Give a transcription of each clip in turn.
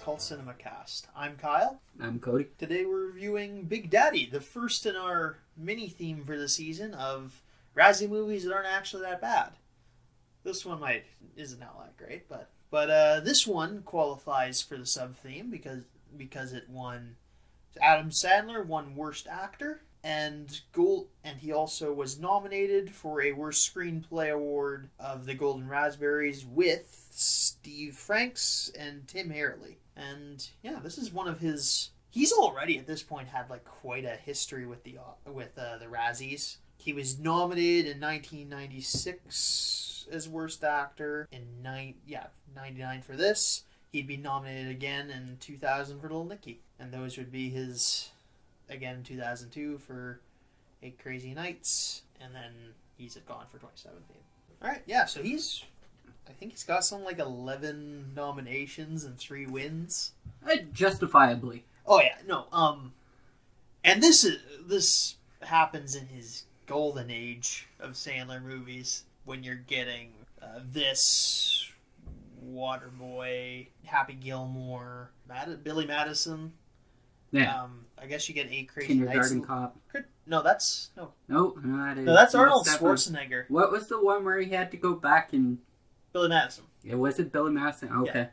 Cult Cinema Cast. I'm Kyle. I'm Cody. Today we're reviewing Big Daddy, the first in our mini-theme for the season of Razzie movies that aren't actually that bad. This one isn't all that great, but this one qualifies for the sub-theme because it won. Adam Sandler won Worst Actor, and he also was nominated for a Worst Screenplay award of the Golden Raspberries with Steve Franks and Tim Herlihy. And yeah, this is one of his. He's already at this point had like quite a history with the Razzies. He was nominated in 1996 as Worst Actor. In 99 for this. He'd be nominated again in 2000 for Little Nicky, and those would be his again in 2002 for 8 Crazy Nights, and then he's gone for 2017. All right, yeah. So I think he's got some like 11 nominations and 3 wins. Justifiably. Oh yeah, no. And this happens in his golden age of Sandler movies when you're getting this, Waterboy, Happy Gilmore, Billy Madison. Yeah. I guess you get 8 Crazy Kindergarten Nights. Cop. No, that's no. No, that is. No, that's Arnold Schwarzenegger. What was the one where he had to go back and? Billy Madison. Yeah, was it Billy Madison? Okay. Yeah.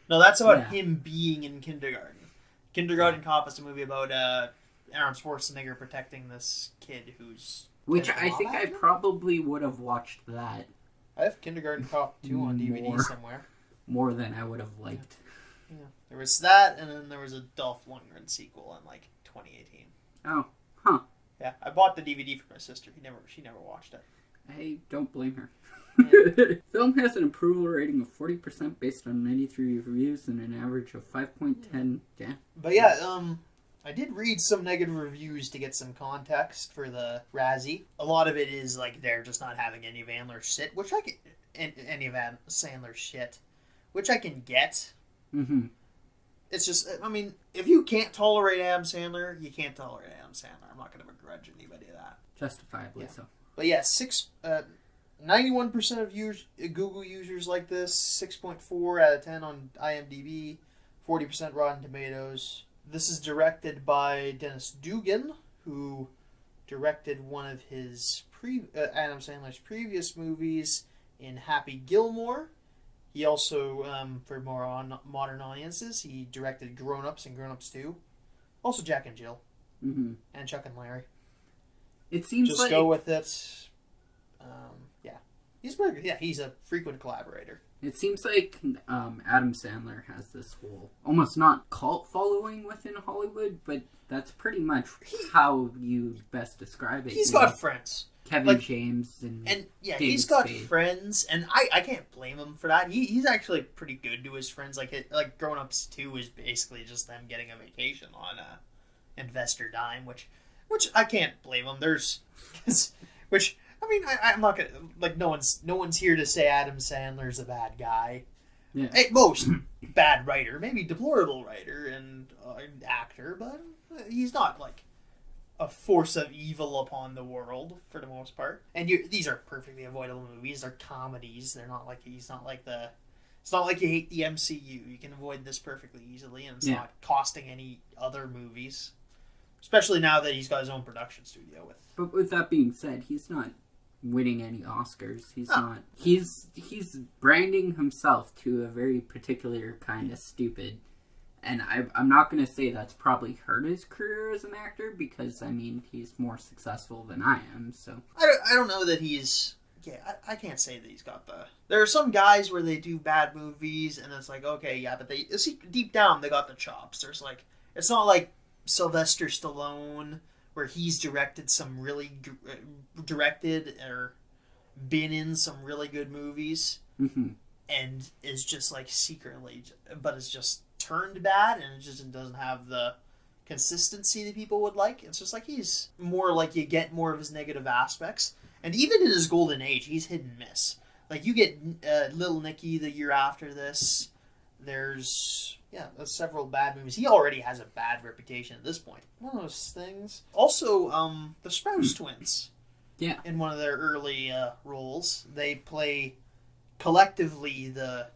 No, that's about him being in kindergarten. Kindergarten Cop is a movie about Arnold Schwarzenegger protecting this kid who's. Which I think I probably would have watched that. I have Kindergarten Cop 2 on DVD somewhere. More than I would have liked. Yeah. There was that, and then there was a Dolph Lundgren sequel in like 2018. Oh, huh. Yeah, I bought the DVD for my sister. She never watched it. I don't blame her. Yeah. Film has an approval rating of 40% based on 93 reviews and an average of 5.10. Yeah. But yeah, I did read some negative reviews to get some context for the Razzie. A lot of it is like they're just not having any of Sandler's shit, which I can get. Mm-hmm. It's just, I mean, if you can't tolerate Adam Sandler, you can't tolerate Adam Sandler. I'm not going to begrudge anybody that. Justifiably so. But yeah, 91% of Google users like this, 6.4 out of 10 on IMDb, 40% Rotten Tomatoes. This is directed by Dennis Dugan, who directed one of his Adam Sandler's previous movies in Happy Gilmore. He also, for more modern audiences, he directed Grown Ups and Grown Ups 2. Also Jack and Jill. Mm-hmm. And Chuck and Larry. It seems Just like... go with it. Yeah. He's pretty good. Yeah, he's a frequent collaborator. It seems like Adam Sandler has this whole, almost not cult following within Hollywood, but that's pretty much how you best describe it. He's got friends. Kevin James and yeah, David he's got Spade. friends, and I can't blame him for that. He's actually pretty good to his friends. Like Grown Ups 2 is basically just them getting a vacation on investor dime, which I can't blame him. I'm not gonna like no one's here to say Adam Sandler's a bad guy. Yeah. At most, bad writer, maybe deplorable writer and actor, but he's not like a force of evil upon the world for the most part. And these are perfectly avoidable movies. They're comedies. They're not like It's not like you hate the MCU. You can avoid this perfectly easily, and it's not costing any other movies. Especially now that he's got his own production studio with. But with that being said, he's not winning any Oscars. He's not. He's branding himself to a very particular kind of stupid. And I'm not going to say that's probably hurt his career as an actor, because, I mean, he's more successful than I am, so. I don't know that he's... Yeah, I can't say that he's got the... There are some guys where they do bad movies, and it's like, okay, yeah, but deep down, they got the chops. There's like... It's not like Sylvester Stallone, where he's directed or been in some really good movies, mm-hmm. and is just like secretly... But it's just... turned bad, and it just doesn't have the consistency that people would like. It's just like he's more like you get more of his negative aspects, and even in his golden age, he's hit and miss. Like you get Little Nicky the year after this. There's several bad movies. He already has a bad reputation at this point. One of those things. Also, the Sprouse Twins. Yeah. In one of their early roles, they play collectively the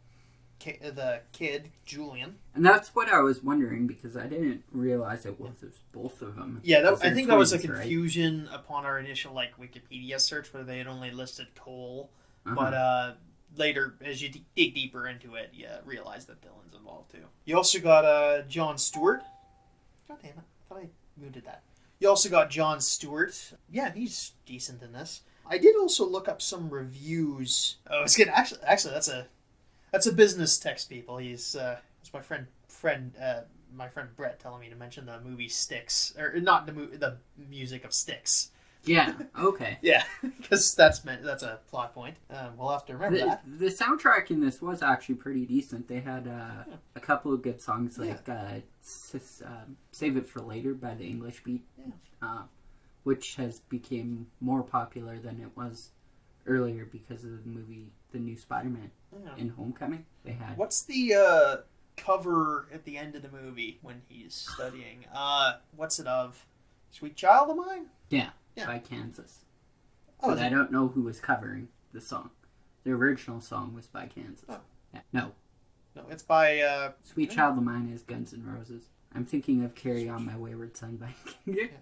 the kid, Julian. And that's what I was wondering, because I didn't realize it was both of them. Yeah, I think that was a confusion upon our initial Wikipedia search, where they had only listed Cole. But later, as you dig deeper into it, you realize that Dylan's involved too. You also got Jon Stewart. God damn it, I thought I muted that. You also got Jon Stewart. Yeah, he's decent in this. I did also look up some reviews. Oh, it's good. Actually, that's a business text, people. It's my friend Brett telling me to mention the movie Styx, or not the music of Styx. Yeah. Okay. Yeah, because that's a plot point. We'll have to remember that. The soundtrack in this was actually pretty decent. They had a couple of good songs, like "Save It for Later" by the English Beat, which has become more popular than it was earlier because of the new Spider-Man in Homecoming. They had. What's the cover at the end of the movie when he's studying? What's it of? Sweet Child of Mine? Yeah. By Kansas. But I don't know who was covering the song. The original song was by Kansas. Oh. Yeah. No, it's by... Sweet Child of Mine is Guns N' Roses. I'm thinking of Carry On My Wayward Son by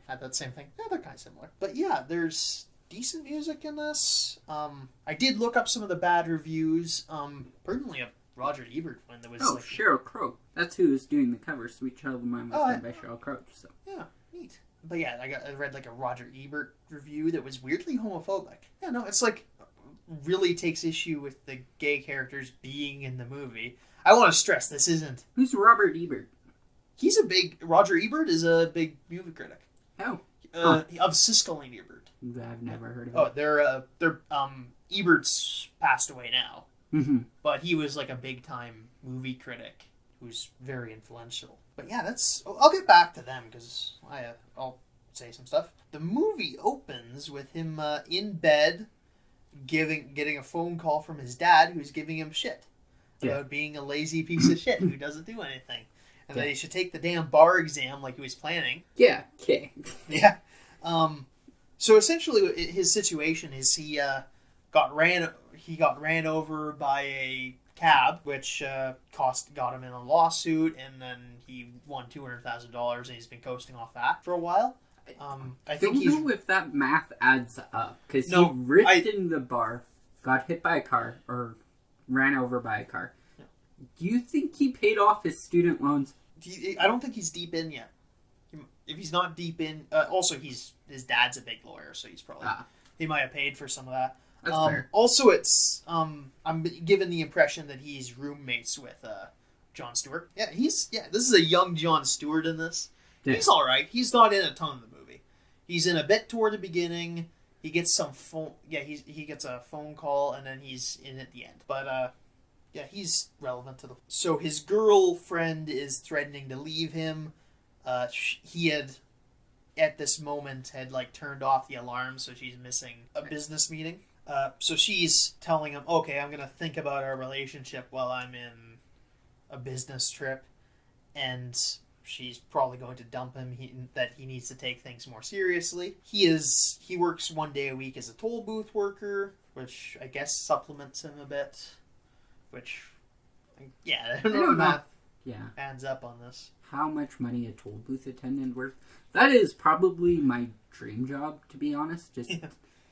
had that same thing. Yeah, they're kind of similar. But yeah, there's decent music in this. I did look up some of the bad reviews. Personally, a Roger Ebert one that was... Oh, Sheryl Crow. That's who was doing the cover. Sweet Child of Mine was done by Sheryl Crow. So. Yeah, neat. But yeah, I read a Roger Ebert review that was weirdly homophobic. Yeah, no, it's really takes issue with the gay characters being in the movie. I want to stress this isn't... Who's Robert Ebert? Roger Ebert is a big movie critic. Oh. Of Siskel and Ebert. I've never heard of it. Oh, they're Ebert's passed away now. Mm-hmm. But he was a big time movie critic who's very influential. But yeah, I'll get back to them because I'll say some stuff. The movie opens with him in bed getting a phone call from his dad who's giving him shit about being a lazy piece of shit who doesn't do anything. And that he should take the damn bar exam like he was planning. Yeah, okay. Yeah. So essentially his situation is he got ran over by a cab, which got him in a lawsuit, and then he won $200,000, and he's been coasting off that for a while. I don't know if that math adds up, because he ripped in the bar, got hit by a car, or ran over by a car. No. Do you think he paid off his student loans? I don't think he's deep in yet. If he's not deep in, also his dad's a big lawyer, so he's probably he might have paid for some of that. That's fair. Also, it's I'm given the impression that he's roommates with Jon Stewart. Yeah, this is a young Jon Stewart in this. Yeah. He's all right. He's not in a ton of the movie. He's in a bit toward the beginning. He gets some phone. Yeah, he gets a phone call, and then he's in at the end. But he's relevant to the. So his girlfriend is threatening to leave him. He had, at this moment, had turned off the alarm, so she's missing a business meeting. So she's telling him, okay, I'm going to think about our relationship while I'm in a business trip. And she's probably going to dump him, that he needs to take things more seriously. He works 1 day a week as a toll booth worker, which I guess supplements him a bit. Which, I don't know if math adds up on this. How much money a toll booth attendant worth? That is probably my dream job, to be honest. Just...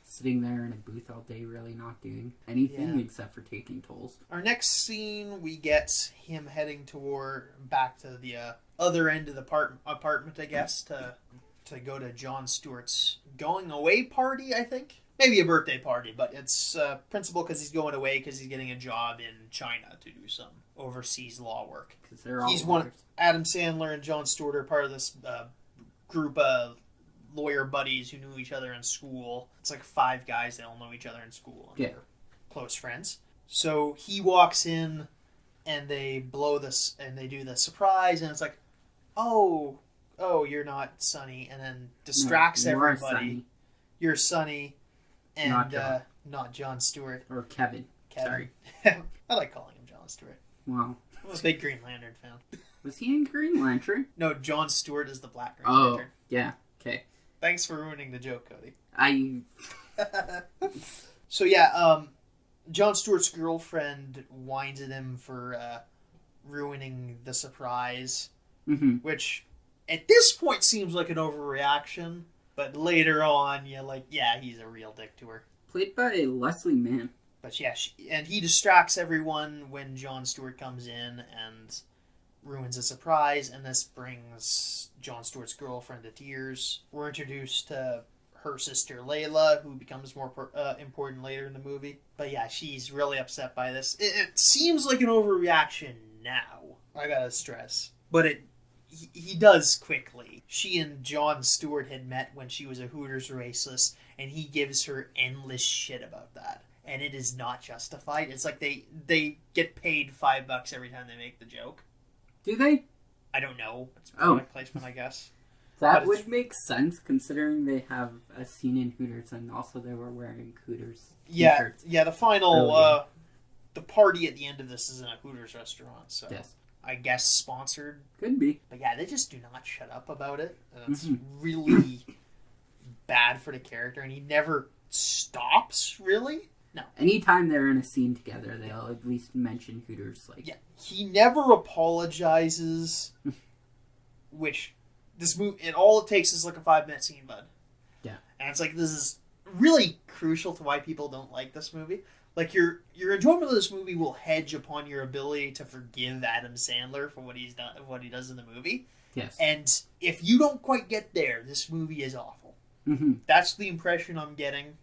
sitting there in a booth all day, really not doing anything except for taking tolls. Our next scene, we get him heading back to the other end of the apartment, I guess, to go to Jon Stewart's going away party, I think. Maybe a birthday party, but it's principal because he's going away because he's getting a job in China to do some overseas law work. Because they're all Adam Sandler and Jon Stewart are part of this group of lawyer buddies who knew each other in school. It's 5 guys that all know each other in school. And they're close friends. So he walks in, and they blow this, and they do the surprise, and it's oh, you're not Sonny, and then distracts everybody. Sonny. You're Sonny, and not Jon Stewart. Or Kevin. Sorry. I like calling him Jon Stewart. Wow. I'm a big Green Lantern fan. Was he in Green Lantern? No, Jon Stewart is the Black Green Lantern. Yeah. Okay. Thanks for ruining the joke, Cody. So Jon Stewart's girlfriend whines at him for ruining the surprise, which at this point seems like an overreaction, but later on, you're like, yeah, he's a real dick to her. Played by Leslie Mann. But yeah, and he distracts everyone when Jon Stewart comes in and ruins a surprise, and this brings Jon Stewart's girlfriend to tears. We're introduced to her sister Layla, who becomes more important later in the movie. But yeah, she's really upset by this. It seems like an overreaction now, I gotta stress. But he does quickly. She and Jon Stewart had met when she was a Hooters racist, and he gives her endless shit about that. And it is not justified. It's like they get paid $5 every time they make the joke. Do they? I don't know. It's product placement, I guess. That would make sense, considering they have a scene in Hooters, and also they were wearing Hooters t-shirts. Yeah. The final, the party at the end of this is in a Hooters restaurant, so yes. I guess sponsored. Could be. But yeah, they just do not shut up about it. And it's really bad for the character, and he never stops, really. No. Anytime they're in a scene together, they'll at least mention Hooters. Yeah, he never apologizes, which this movie, all it takes is like a 5-minute scene, bud. Yeah. And it's like, this is really crucial to why people don't like this movie. Like, your enjoyment of this movie will hedge upon your ability to forgive Adam Sandler for what he does in the movie. Yes. And if you don't quite get there, this movie is awful. That's the impression I'm getting.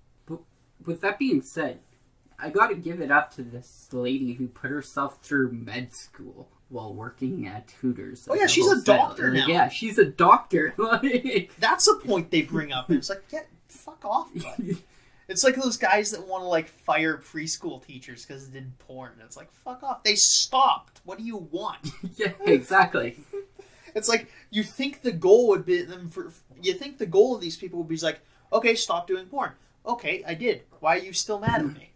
With that being said, I gotta give it up to this lady who put herself through med school while working at Hooters. Oh yeah, she's a doctor now. Yeah, she's a doctor. That's a point they bring up. And it's like, fuck off, bud. It's like those guys that want to like fire preschool teachers because they did porn. It's like, fuck off. They stopped. What do you want? Yeah, exactly. It's like you think the goal would be you think the goal of these people would be like, okay, stop doing porn. Okay, I did. Why are you still mad at me?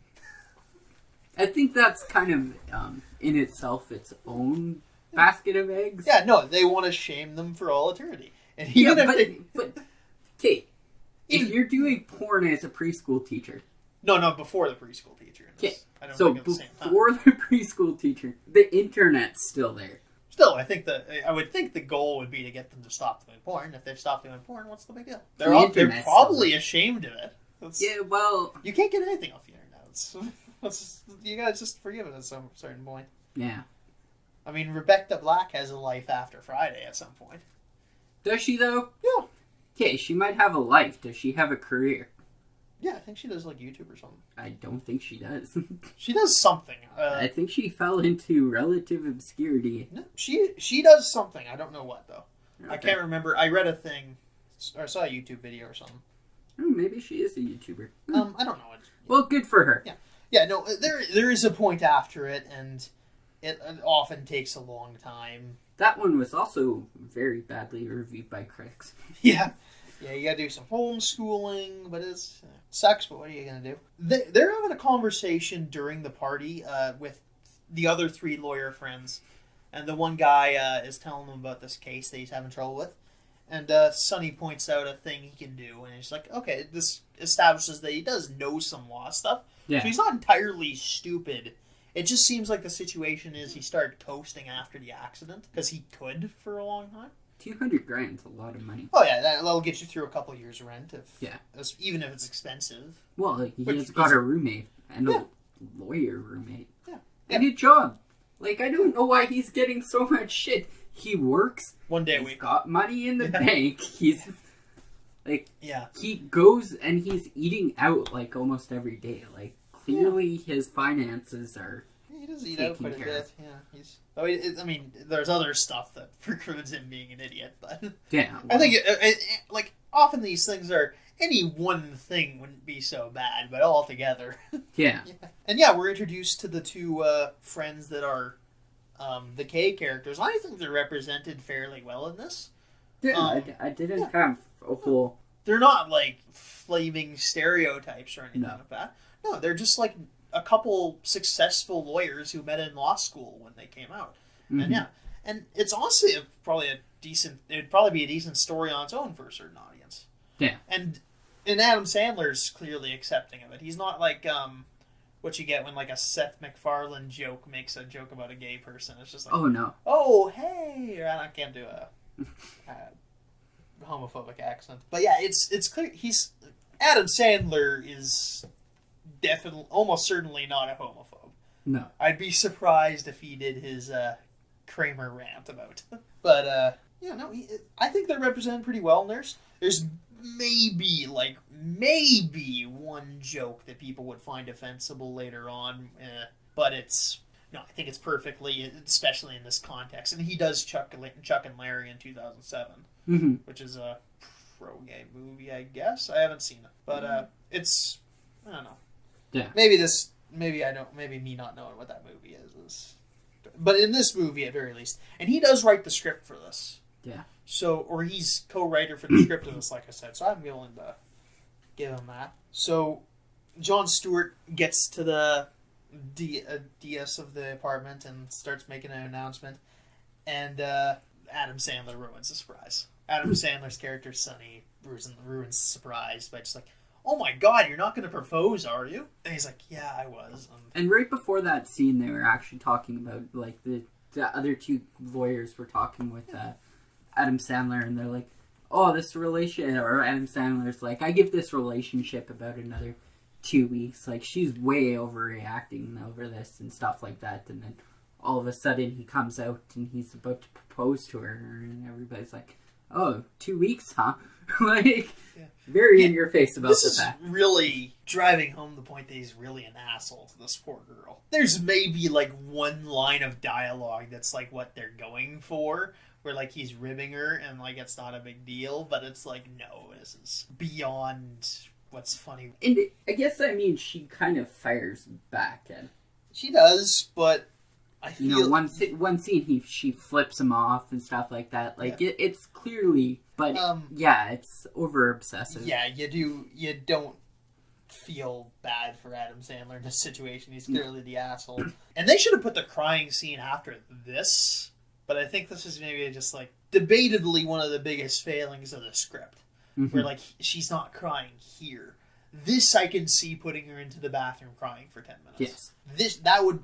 I think that's kind of, in itself, its own basket of eggs. Yeah, no, they want to shame them for all eternity. And okay, if you're doing porn as a preschool teacher... No, before the preschool teacher. Okay, so before the preschool teacher, the internet's still there. Still, I would think the goal would be to get them to stop doing porn. If they've stopped doing porn, what's the big deal? They're probably ashamed of it. Yeah, well... You can't get anything off the internet. You gotta just forgive it at some certain point. Yeah. I mean, Rebecca Black has a life after Friday at some point. Does she, though? Yeah. Okay, she might have a life. Does she have a career? Yeah, I think she does, like, YouTube or something. I don't think she does. She does something. I think she fell into relative obscurity. No, she does something. I don't know what, though. Okay. I can't remember. I read a thing, or saw a YouTube video or something. Oh, maybe she is a YouTuber. I don't know. Well, good for her. Yeah. No. There is a point after it, and it often takes a long time. That one was also very badly reviewed by critics. Yeah. You gotta do some homeschooling, but it sucks. But what are you gonna do? They're having a conversation during the party with the other 3 lawyer friends, and the one guy is telling them about this case that he's having trouble with. And Sonny points out a thing he can do, and he's like, okay, this establishes that he does know some law stuff. Yeah. So he's not entirely stupid. It just seems like the situation is he started coasting after the accident, because he could for a long time. $200,000 is a lot of money. Oh yeah, that'll get you through a couple of years' rent, even if it's expensive. Well, he's got a roommate, and a lawyer roommate. Yeah. And a job. Like, I don't know why he's getting so much shit. He works. One day a week. He's got money in the bank. He's like, he goes and he's eating out like almost every day. Like, clearly his finances are. He does eat out quite a bit. Yeah, I mean, there's other stuff that precludes him being an idiot, but yeah, well, I think like often these things are any one thing wouldn't be so bad, but all together. Yeah. And we're introduced to the 2 friends that are. The K characters, I think they're represented fairly well in this. Yeah, I didn't have a whole... They're not, like, flaming stereotypes or anything like that. No, they're just, like, a couple successful lawyers who met in law school when they came out. Mm-hmm. And it's honestly it'd probably be a decent story on its own for a certain audience. Yeah. And Adam Sandler's clearly accepting of it. He's not like, what you get when like a Seth MacFarlane joke makes a joke about a gay person. It's just like, oh no, oh hey, or I can't do a homophobic accent. But yeah, it's clear Adam Sandler is definitely, almost certainly not a homophobe. No. I'd be surprised if he did his Kramer rant about it. But, yeah, no, I think they're represented pretty well in theirs. There's maybe one joke that people would find offensible later on, but I think it's perfectly, especially in this context. And he does Chuck and Larry in 2007, which is a pro-gay movie, I guess. I haven't seen it, but it's, I don't know. Yeah. Maybe me not knowing what that movie is. But in this movie, at very least, and he does write the script for this. Yeah. So, or he's co-writer for the script of this, like I said. So I'm willing to give him that. So, Jon Stewart gets to the DS of the apartment and starts making an announcement, and Adam Sandler ruins the surprise. Adam Sandler's character Sonny ruins the surprise by just like, oh my god, you're not going to propose, are you? And he's like, yeah, I was. And right before that scene, they were actually talking about, like, the other two lawyers were talking with Adam Sandler, and they're like, oh, this relationship, or Adam Sandler's like, I give this relationship about another 2 weeks. Like, she's way overreacting over this and stuff like that. And then all of a sudden he comes out and he's about to propose to her, and everybody's like, oh, 2 weeks, huh? Like, very in your face about this the is fact. Really driving home the point that he's really an asshole to this poor girl. There's maybe like one line of dialogue that's like what they're going for, where like he's ribbing her and like it's not a big deal, but it's like, no, this is beyond what's funny. And I guess that means she kind of fires back at. She does, but I feel, you know, one scene she flips him off and stuff like that. Like it's clearly, but it's over obsessive. Yeah, you don't feel bad for Adam Sandler in this situation. He's clearly the asshole. And they should have put the crying scene after this, but I think this is maybe just like debatably one of the biggest failings of the script, where like she's not crying here. This I can see putting her into the bathroom crying for 10 minutes. Yes.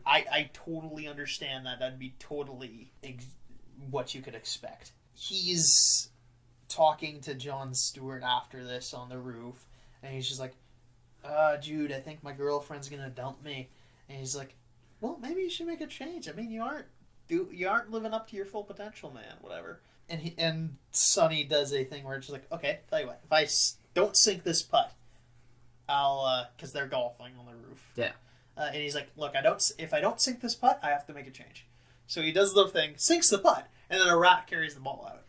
I totally understand that. That'd be totally what you could expect. He's talking to Jon Stewart after this on the roof, and he's just like, Jude, I think my girlfriend's gonna dump me. And he's like, well, maybe you should make a change. I mean, you aren't living up to your full potential, man. Whatever. And Sonny does a thing where it's just like, okay, tell you what, if I don't sink this putt, I'll, because they're golfing on the roof. Yeah. And he's like, look, if I don't sink this putt, I have to make a change. So he does the thing, sinks the putt, and then a rat carries the ball out.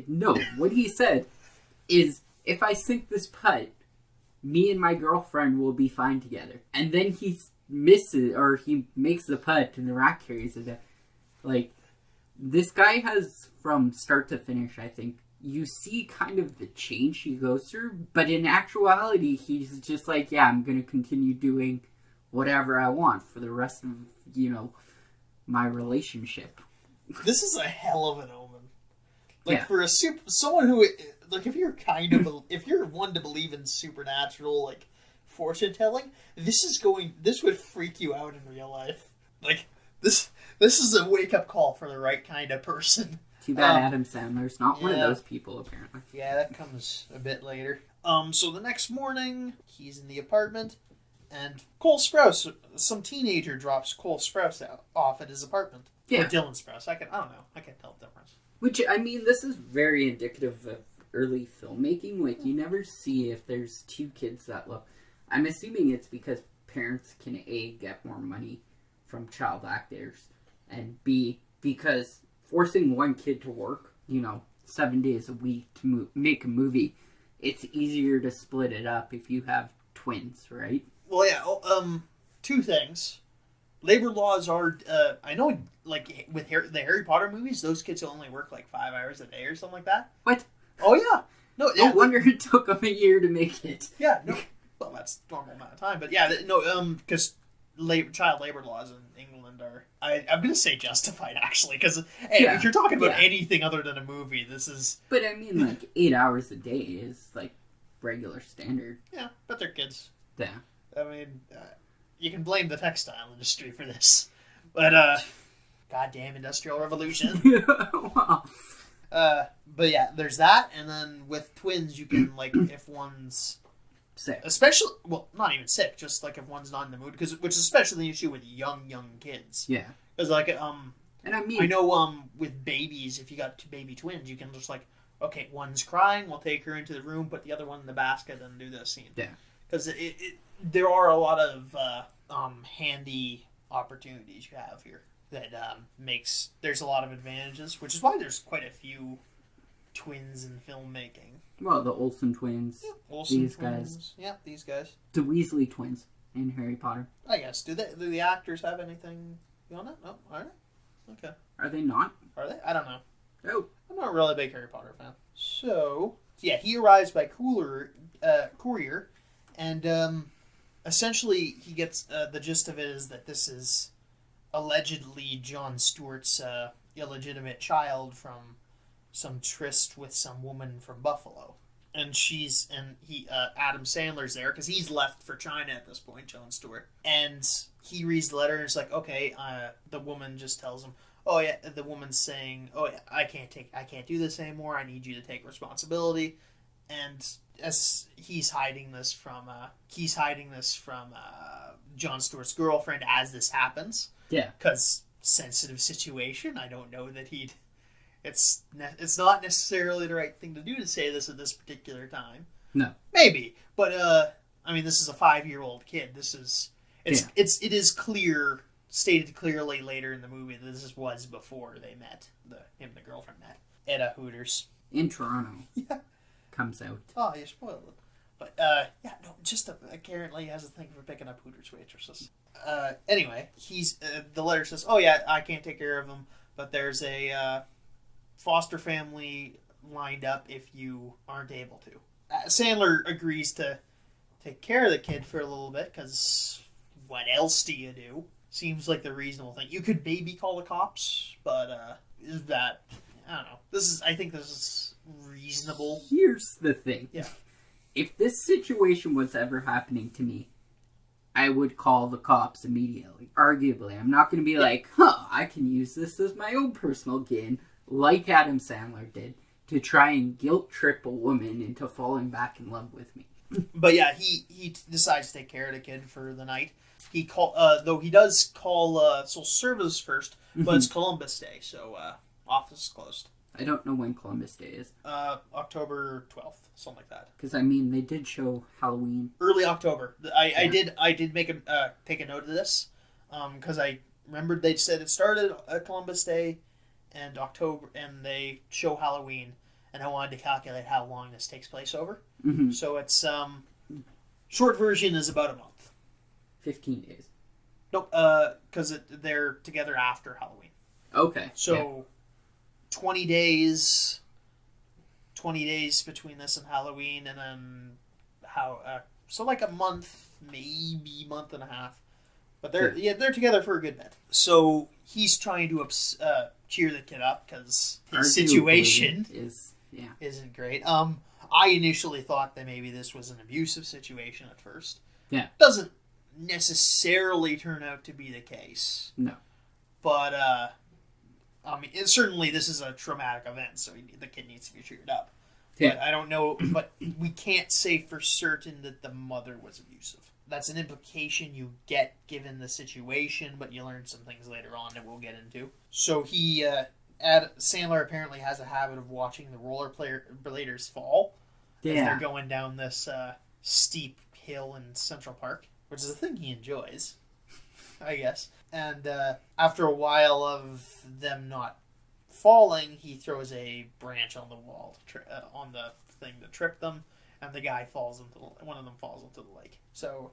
No, what he said is, if I sink this putt, me and my girlfriend will be fine together. And then he misses, or he makes the putt, and the rat carries it out. Like, this guy has, from start to finish, I think, you see kind of the change he goes through, but in actuality, he's just like, yeah, I'm going to continue doing whatever I want for the rest of, my relationship. This is a hell of an omen. Like, for someone who, like, if you're one to believe in supernatural, like, fortune telling, this would freak you out in real life. Like, this is a wake-up call for the right kind of person. Too bad Adam Sandler's not one of those people, apparently. Yeah, that comes a bit later. So the next morning, he's in the apartment, and Cole Sprouse, some teenager drops Cole Sprouse off at his apartment. Yeah. Or Dylan Sprouse. I don't know. I can't tell the difference. Which, I mean, this is very indicative of early filmmaking. Like, you never see if there's two kids that look. I'm assuming it's because parents can, A, get more money from child actors, and B, because forcing one kid to work, 7 days a week to make a movie, it's easier to split it up if you have twins, right? Well, yeah. Two things. Labor laws are. I know, like with the Harry Potter movies, those kids only work like 5 hours a day or something like that. What? Oh yeah. No wonder it took them a year to make it. Yeah. No. Well, that's normal amount of time, but yeah. No. Because child labor laws in England are. I'm going to say justified, actually, because if you're talking about anything other than a movie, this is... But, I mean, like, 8 hours a day is, like, regular standard. Yeah, but they're kids. Yeah. I mean, you can blame the textile industry for this, but goddamn Industrial Revolution. Wow. But yeah, there's that, and then with twins, you can like if one's Sick. especially not even sick, just like if one's not in the mood, which is especially the issue with young kids. Yeah. Because like and I mean, I know with babies, if you got two baby twins, you can just like, okay, one's crying, we'll take her into the room, put the other one in the basket, and do this scene. Yeah. Because there are a lot of handy opportunities you have here that there's a lot of advantages, which is why there's quite a few twins in filmmaking. Well, the Olsen twins. Yeah, Olsen these twins. guys. Yeah, these guys. The Weasley twins in Harry Potter. I guess. Do the actors have anything on it? No, are they? Okay. Are they not? Are they? I don't know. Oh. I'm not really a big Harry Potter fan. So, yeah, he arrives by courier, and essentially he gets the gist of it is that this is allegedly Jon Stewart's illegitimate child from some tryst with some woman from Buffalo. And Adam Sandler's there because he's left for China at this point, Jon Stewart. And he reads the letter and it's like, okay, the woman just tells him, oh yeah, the woman's saying, oh yeah, I can't do this anymore. I need you to take responsibility. And as he's hiding this from Jon Stewart's girlfriend as this happens. Yeah. Because sensitive situation. I don't know that it's not necessarily the right thing to do to say this at this particular time. No. Maybe. But I mean, this is a 5-year-old kid. It is stated clearly later in the movie that this was before they met. Him and the girlfriend met at a Hooters in Toronto. Yeah. Comes out. Oh, you spoiled it. But yeah, no, just apparently has a thing for picking up Hooters waitresses. Anyway, the letter says, oh yeah, I can't take care of him, but there's a foster family lined up if you aren't able to. Sandler agrees to take care of the kid for a little bit because what else do you do? Seems like the reasonable thing. You could maybe call the cops, but is that, I don't know. I think this is reasonable. Here's the thing. Yeah. If this situation was ever happening to me, I would call the cops immediately. Arguably. I'm not going to be like, I can use this as my own personal gain, like Adam Sandler did, to try and guilt trip a woman into falling back in love with me. But yeah, he decides to take care of the kid for the night. Though he does call social service first, but it's Columbus Day, so office is closed. I don't know when Columbus Day is. October 12th, something like that. Because, I mean, they did show Halloween. Early October. I did take a note of this, because I remembered they said it started at Columbus Day and October, and they show Halloween, and I wanted to calculate how long this takes place over. Mm-hmm. So it's, short version is about a month. 15 days. Nope, because they're together after Halloween. Okay. So, 20 days between this and Halloween, and then so like a month, maybe month and a half. But they're together for a good bit. So he's trying to cheer the kid up because his situation isn't great. I initially thought that maybe this was an abusive situation at first. Yeah. Doesn't necessarily turn out to be the case. No. But I mean, certainly this is a traumatic event, so the kid needs to be cheered up. Yeah. But I don't know, but we can't say for certain that the mother was abusive. That's an implication you get given the situation, but you learn some things later on that we'll get into. So Sandler apparently has a habit of watching the rollerbladers fall as they're going down this steep hill in Central Park, which is a thing he enjoys, I guess. And after a while of them not falling, he throws a branch on the wall, on the thing to trip them, and one of them falls into the lake. So,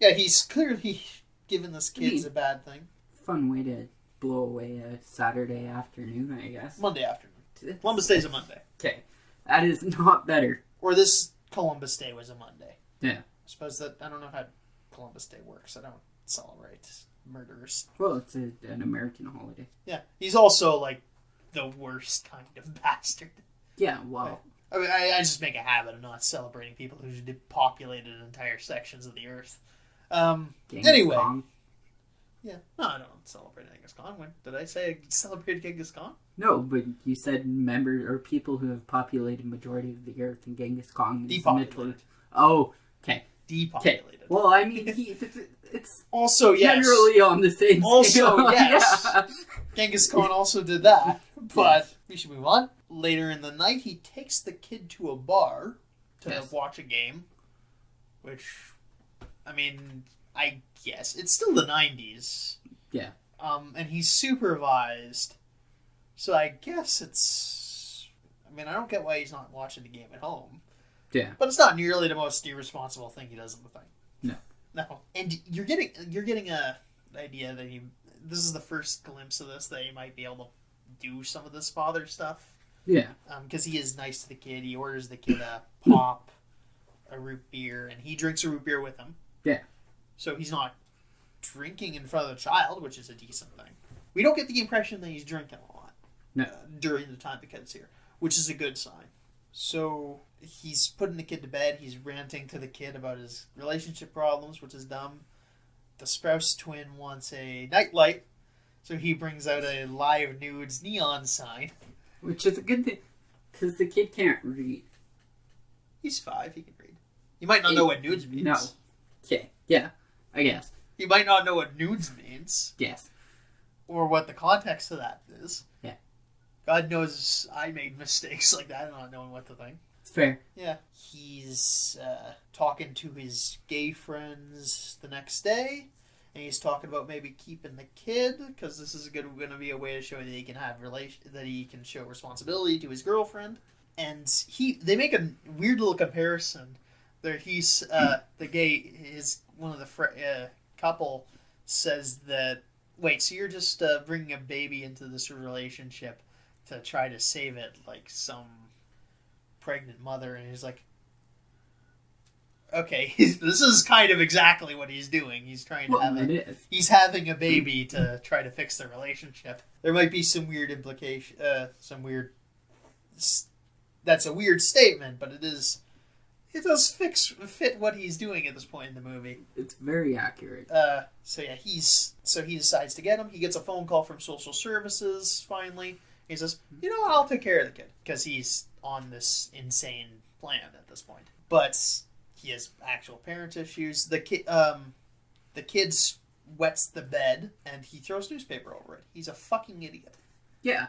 yeah, he's clearly given this kid's a bad thing. Fun way to blow away a Saturday afternoon, I guess. Monday afternoon. Columbus Day's a Monday. Okay. That is not better. Or this Columbus Day was a Monday. Yeah. I suppose I don't know how Columbus Day works. I don't celebrate murderers. Well, it's an American holiday. Yeah. He's also, like, the worst kind of bastard. Yeah, well. I mean, I just make a habit of not celebrating people who depopulated entire sections of the earth. Anyway. Kong? Yeah. No, I don't celebrate Genghis Khan. When did I say I celebrated Genghis Khan? No, but you said people who have populated majority of the earth, and Genghis Khan is Depopulated. Oh, okay. Depopulated. Well, I mean, it's also, yes. generally on the same scale. Also, yes. Yeah. Genghis Khan also did that. But we should move on. Later in the night, he takes the kid to a bar to watch a game. Which, I mean, I guess it's still the 90s. Yeah. And he's supervised. So I guess it's... I mean, I don't get why he's not watching the game at home. Yeah. But it's not nearly the most irresponsible thing he does in the thing. No. No. And you're getting a idea that this is the first glimpse of this, that he might be able to do some of this father stuff. Yeah. Because he is nice to the kid. He orders the kid a pop, a root beer, and he drinks a root beer with him. Yeah. So he's not drinking in front of the child, which is a decent thing. We don't get the impression that he's drinking a lot during the time the kid's here, which is a good sign. So he's putting the kid to bed. He's ranting to the kid about his relationship problems, which is dumb. The Sprouse twin wants a nightlight, so he brings out a live nudes neon sign. Which is a good thing, because the kid can't read. He's 5, he can read. He might not know what nudes means. No. Okay, yeah, I guess. He might not know what nudes means. Yes. Or what the context of that is. Yeah. God knows I made mistakes like that, not knowing what to think. It's fair. Yeah. He's talking to his gay friends the next day, and he's talking about maybe keeping the kid, because this is going to be a way to show that he can have that he can show responsibility to his girlfriend. And they make a weird little comparison. There, he's one of the couple says that, wait, so you're just bringing a baby into this relationship to try to save it, like some pregnant mother? And he's like, okay, this is kind of exactly what he's doing. He's trying to he's having a baby to try to fix the relationship. There might be some weird implication, that's a weird statement, but it does fit what he's doing at this point in the movie. It's very accurate. So he decides to get him. He gets a phone call from social services finally. He says, "You know what? I'll take care of the kid," because he's on this insane plan at this point. But he has actual parent issues. The kid wets the bed and he throws newspaper over it. He's a fucking idiot. Yeah,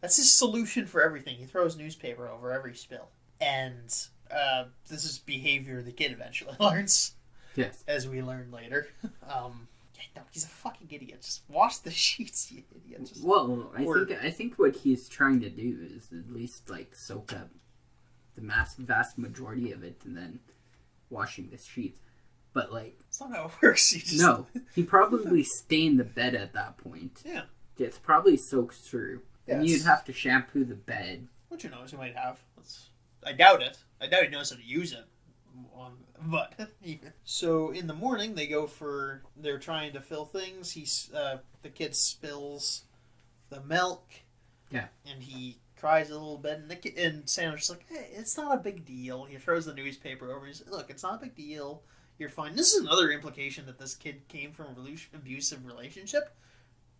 That's his solution for everything. He throws newspaper over every spill. And this is behavior the kid eventually learns. Yes. As we learn later. No, he's a fucking idiot. Just wash the sheets, you idiot. I think what he's trying to do is at least like soak up the vast majority of it and then washing the sheets. But like, that's not how it works. No, he probably stained the bed at that point. Yeah. It's probably soaked through. Yes. And you'd have to shampoo the bed. Which, he might have. I doubt it. I doubt he knows how to use it. But so in the morning they're trying to fill things. The kid spills the milk. Yeah. And he cries a little bit, and Sandler's like, "Hey, it's not a big deal." He throws the newspaper over. He's like, "Look, it's not a big deal. You're fine." This is another implication that this kid came from an abusive relationship,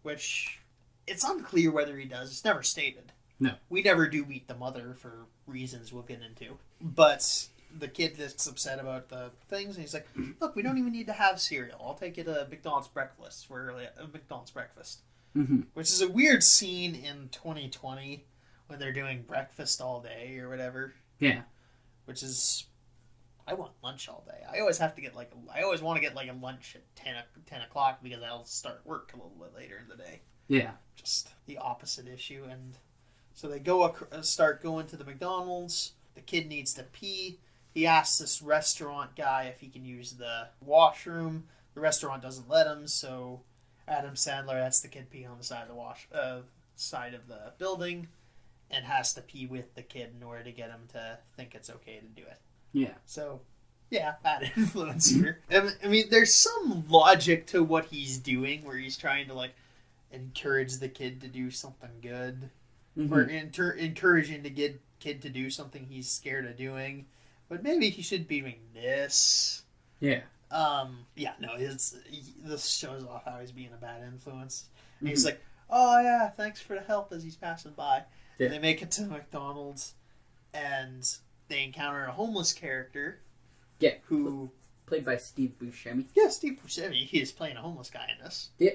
which it's unclear whether he does. It's never stated. No. We never do meet the mother for reasons we'll get into. But the kid gets upset about the things, and he's like, "Look, we don't even need to have cereal. I'll take you to McDonald's breakfast." Mm-hmm. Which is a weird scene in 2020 when they're doing breakfast all day or whatever. Yeah. Which is, I want lunch all day. I always want to get like a lunch at 10 o'clock because I'll start work a little bit later in the day. Yeah. Just the opposite issue. And so they start going to the McDonald's. The kid needs to pee. He asks this restaurant guy if he can use the washroom. The restaurant doesn't let him, so Adam Sandler lets the kid pee on the side of side of the building, and has to pee with the kid in order to get him to think it's okay to do it. Yeah. So, yeah, bad influence here. I mean, there's some logic to what he's doing, where he's trying to like encourage the kid to do something good, or encouraging the kid to do something he's scared of doing. But maybe he should be doing this. Yeah. This shows off how he's being a bad influence. And he's like, oh yeah, thanks for the help as he's passing by. Yeah. And they make it to McDonald's, and they encounter a homeless character. Yeah. Who played by Steve Buscemi. Yeah, Steve Buscemi. He is playing a homeless guy in this. Yeah.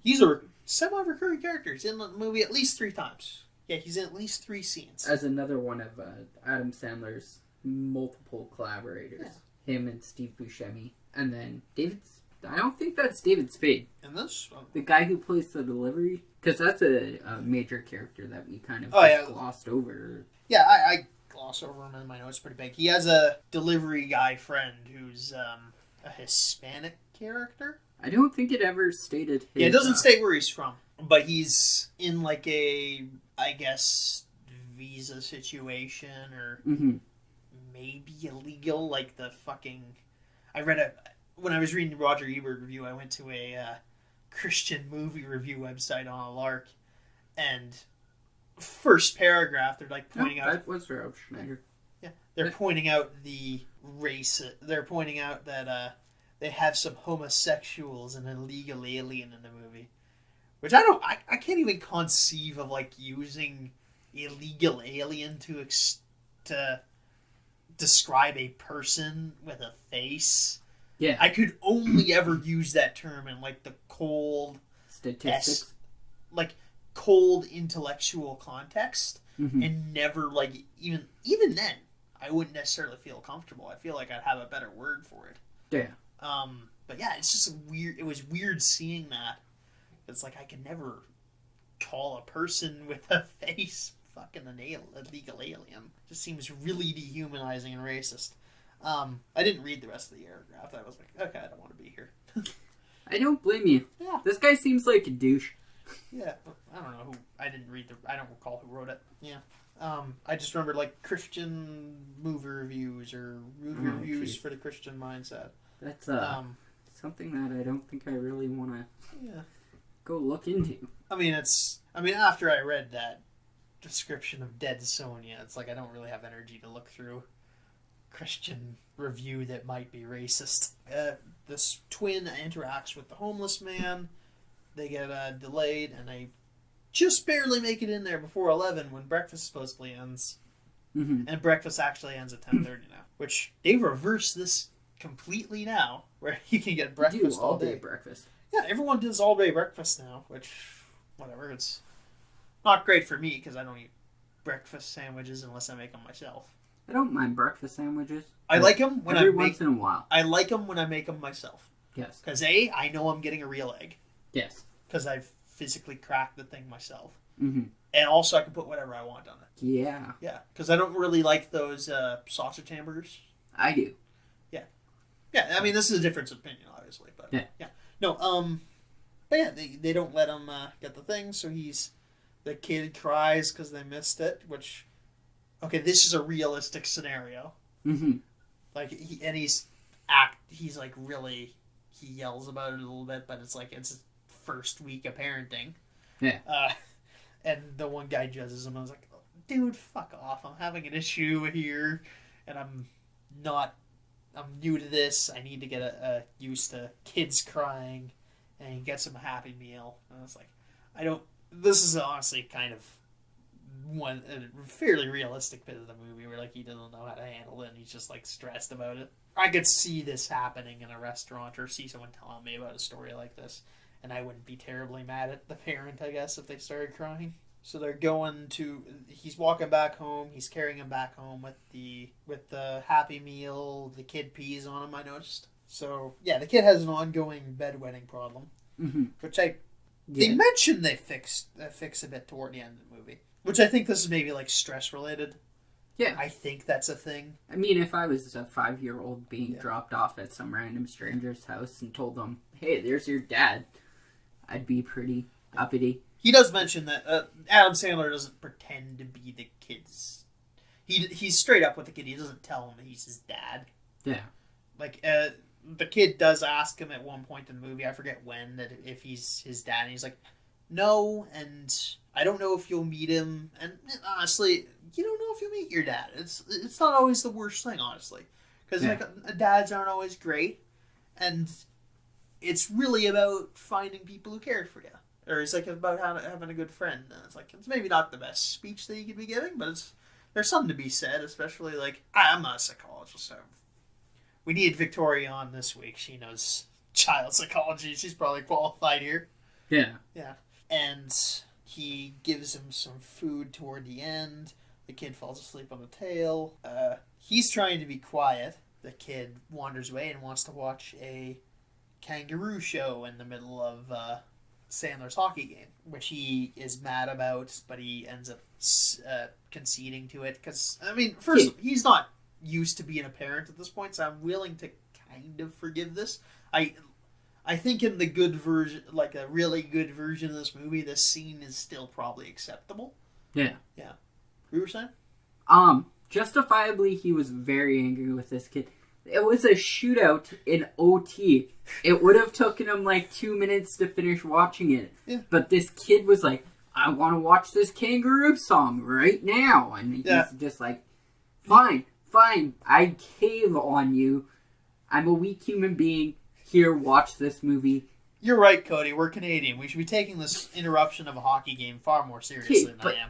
He's a semi-recurring character. He's in the movie at least 3 times. Yeah, he's in at least 3 scenes. As another one of Adam Sandler's multiple collaborators. Yeah. Him and Steve Buscemi. And then I don't think that's David Spade. In this? The guy who plays the delivery? Because that's a major character that we kind of glossed over. Yeah, I gloss over him in my notes pretty big. He has a delivery guy friend who's a Hispanic character. I don't think it ever stated his... Yeah, it doesn't state where he's from. But he's in like a, I guess, visa situation or maybe illegal. Like the fucking... When I was reading the Roger Ebert review, I went to a Christian movie review website on a lark, and first paragraph, they're like pointing out... That was Rob Schneider. Yeah, they're pointing out the race... They're pointing out that they have some homosexuals and an illegal alien in the movie. Which I can't even conceive of, like, using illegal alien to describe a person with a face. Yeah. I could only ever use that term in, like, the cold... Statistics? Cold intellectual context. And never, like, even then, I wouldn't necessarily feel comfortable. I feel like I'd have a better word for it. Yeah. But yeah, it's just weird. It was weird seeing that. It's like I could never call a person with a face fucking an illegal alien. Just seems really dehumanizing and racist. I didn't read the rest of the paragraph. I was like, okay, I don't want to be here. I don't blame you. Yeah. This guy seems like a douche. Yeah. I don't know who. I don't recall who wrote it. Yeah. I just remember like Christian movie reviews or movie reviews for the Christian mindset. That's something that I don't think I really want to go look into. I mean, after I read that description of Dead Sonia, it's like I don't really have energy to look through Christian review that might be racist. This twin interacts with the homeless man. They get delayed, and they just barely make it in there before 11 when breakfast supposedly ends. And breakfast actually ends at 10:30 now, which they reverse this completely now, where you can get breakfast all day. Breakfast. Yeah, everyone does all day breakfast now, which, whatever, it's not great for me because I don't eat breakfast sandwiches unless I make them myself. I don't mind breakfast sandwiches. I like them when every once in a while. I like them when I make them myself. Yes. Because I know I'm getting a real egg. Yes. Because I've physically cracked the thing myself. And also I can put whatever I want on it. Yeah. Yeah, because I don't really like those sausage hamburgers. I do. Yeah, I mean, this is a difference of opinion, obviously, but yeah. No, but yeah, they don't let him get the thing, so the kid cries because they missed it, which, okay, this is a realistic scenario. Like, he's like really, he yells about it a little bit, but it's like, it's his first week of parenting. Yeah. And the one guy judges him, I was like, dude, fuck off, I'm having an issue here, and I'm new to this. I need to get used to kids crying, and he gets him a Happy Meal. And I was like, this is honestly kind of a fairly realistic bit of the movie where like he doesn't know how to handle it and he's just like stressed about it. I could see this happening in a restaurant or see someone telling me about a story like this, and I wouldn't be terribly mad at the parent, I guess, if they started crying. So they're he's walking back home, he's carrying him back home with the Happy Meal, the kid pees on him, I noticed. So, yeah, the kid has an ongoing bedwetting problem, which they mentioned they fix a bit toward the end of the movie, which I think this is maybe, like, stress-related. Yeah. I think that's a thing. I mean, if I was a 5-year-old being dropped off at some random stranger's house and told them, hey, there's your dad, I'd be pretty uppity. He does mention that Adam Sandler doesn't pretend to be the kid's... He's straight up with the kid. He doesn't tell him that he's his dad. Yeah. Like, the kid does ask him at one point in the movie, I forget when, that if he's his dad. And he's like, no, and I don't know if you'll meet him. And honestly, you don't know if you'll meet your dad. It's not always the worst thing, honestly. Because dads aren't always great. And it's really about finding people who care for you. Or it's like about having a good friend. And it's like, it's maybe not the best speech that you could be giving, but there's something to be said, especially like, I'm not a psychologist, so we need Victoria on this week. She knows child psychology. She's probably qualified here. Yeah. Yeah. And he gives him some food toward the end. The kid falls asleep on the tail. He's trying to be quiet. The kid wanders away and wants to watch a kangaroo show in the middle of Sandler's hockey game, which he is mad about, but he ends up conceding to it. Because, I mean, first, he's not used to being a parent at this point, so I'm willing to kind of forgive this. I think in the good version, like a really good version of this movie, this scene is still probably acceptable. Yeah. Yeah. You were saying? Justifiably, he was very angry with this kid. It was a shootout in OT. It would have taken him like 2 minutes to finish watching it. Yeah. But this kid was like, I want to watch this kangaroo song right now. And he's just like, fine, I cave on you. I'm a weak human being. Here, watch this movie. You're right, Cody. We're Canadian. We should be taking this interruption of a hockey game far more seriously than I am.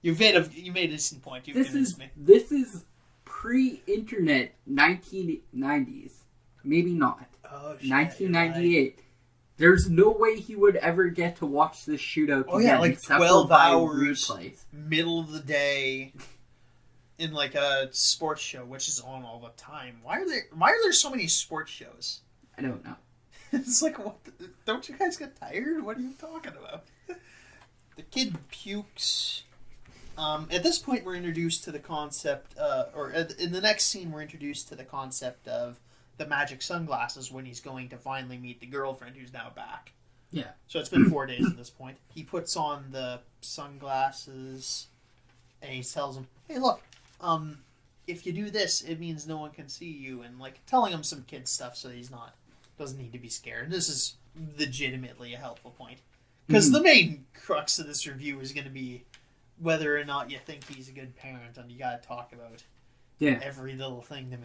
You made a decent point. This is pre-internet 1990s. Maybe not. Oh, shit, 1998. Right. There's no way he would ever get to watch this shootout. Oh yeah, like 12 hours, middle of the day, in like a sports show, which is on all the time. Why are there so many sports shows? I don't know. It's like, what? Don't you guys get tired? What are you talking about? The kid pukes. At this point, we're introduced to the concept, in the next scene, we're introduced to the concept of the magic sunglasses when he's going to finally meet the girlfriend who's now back. Yeah. So it's been 4 days at this point. He puts on the sunglasses, and he tells him, hey, look, if you do this, it means no one can see you, and like telling him some kid stuff so he's doesn't need to be scared. And this is legitimately a helpful point. Because the main crux of this review is going to be whether or not you think he's a good parent, and you got to talk about every little thing to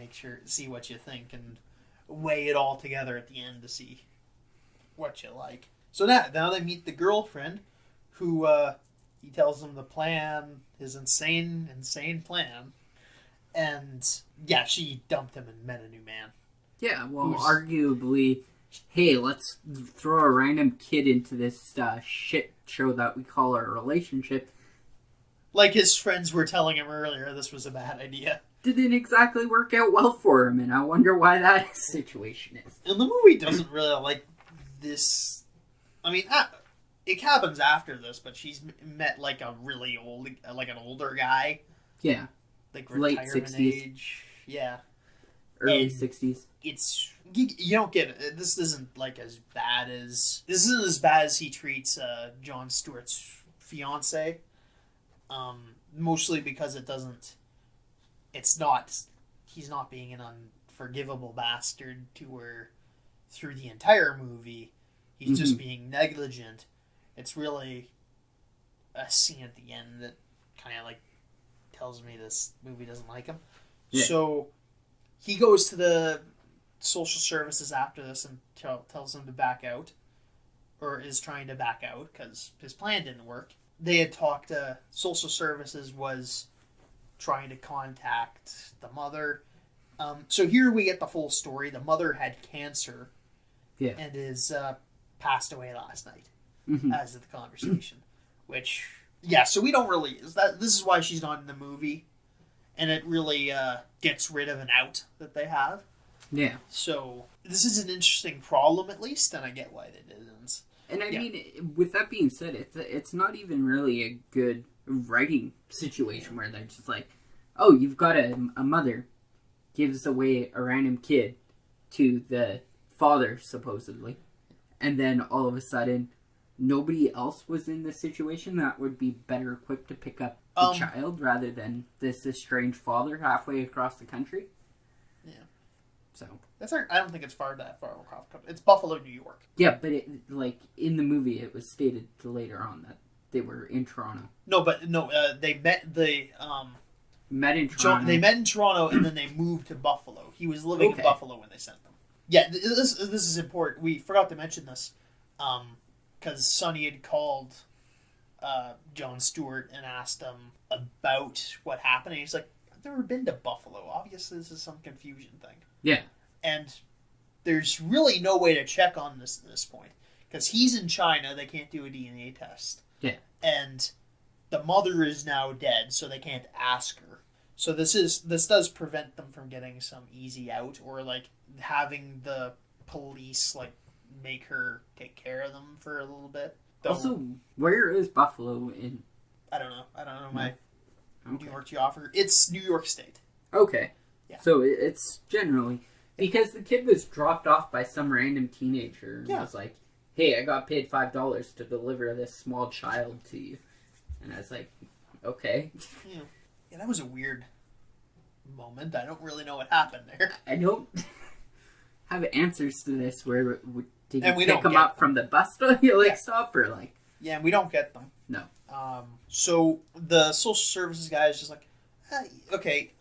see what you think, and weigh it all together at the end to see what you like. So now they meet the girlfriend, who he tells them the plan, his insane plan, and yeah, she dumped him and met a new man. Yeah, well, arguably, hey, let's throw a random kid into this shit show that we call our relationship. Like his friends were telling him earlier, this was a bad idea. Didn't exactly work out well for him, and I wonder why that situation is. And the movie doesn't really like this. I mean, it happens after this, but she's met like a really old, like an older guy. Yeah. Like late retirement 60s. Age. Yeah. Early 60s. You don't get it. This isn't as bad as he treats Jon Stewart's fiance. Mostly because he's not being an unforgivable bastard to her through the entire movie. He's just being negligent. It's really a scene at the end that kind of like tells me this movie doesn't like him. Yeah. So he goes to the social services after this and tells them to back out, or is trying to back out because his plan didn't work. They had talked, social services was trying to contact the mother. So here we get the full story. The mother had cancer and is passed away last night as of the conversation. Which, yeah, so we don't really... This is why she's not in the movie. And it really gets rid of an out that they have. Yeah. So this is an interesting problem, at least, and I get why they didn't. And I mean, with that being said, it's not even really a good writing situation where they're just like, oh, you've got a mother gives away a random kid to the father, supposedly, and then all of a sudden, nobody else was in the situation that would be better equipped to pick up the child rather than this estranged father halfway across the country. Yeah. So... I don't think it's that far across. It's Buffalo, New York. Yeah, but in the movie, it was stated later on that they were in Toronto. They met met in Toronto. They met in Toronto, and then they moved to Buffalo. He was living in Buffalo when they sent them. Yeah, this is important. We forgot to mention this, because Sonny had called Jon Stewart and asked him about what happened. And he's like, "I've never been to Buffalo. Obviously, this is some confusion thing." Yeah. And there's really no way to check on this at this point because he's in China. They can't do a DNA test. Yeah. And the mother is now dead, so they can't ask her. So this does prevent them from getting some easy out or like having the police like make her take care of them for a little bit. Though, also, where is Buffalo in? I don't know my Okay. New York geography. It's New York State. Okay. Yeah. So it's generally because the kid was dropped off by some random teenager and was like, "Hey, I got paid $5 to deliver this small child to you," and I was like, "Okay." Yeah, that was a weird moment. I don't really know what happened there. I don't have answers to this. Where did you we pick don't him get up from the bus stop or like? Yeah, we don't get them. No. So the social services guy is just like, okay,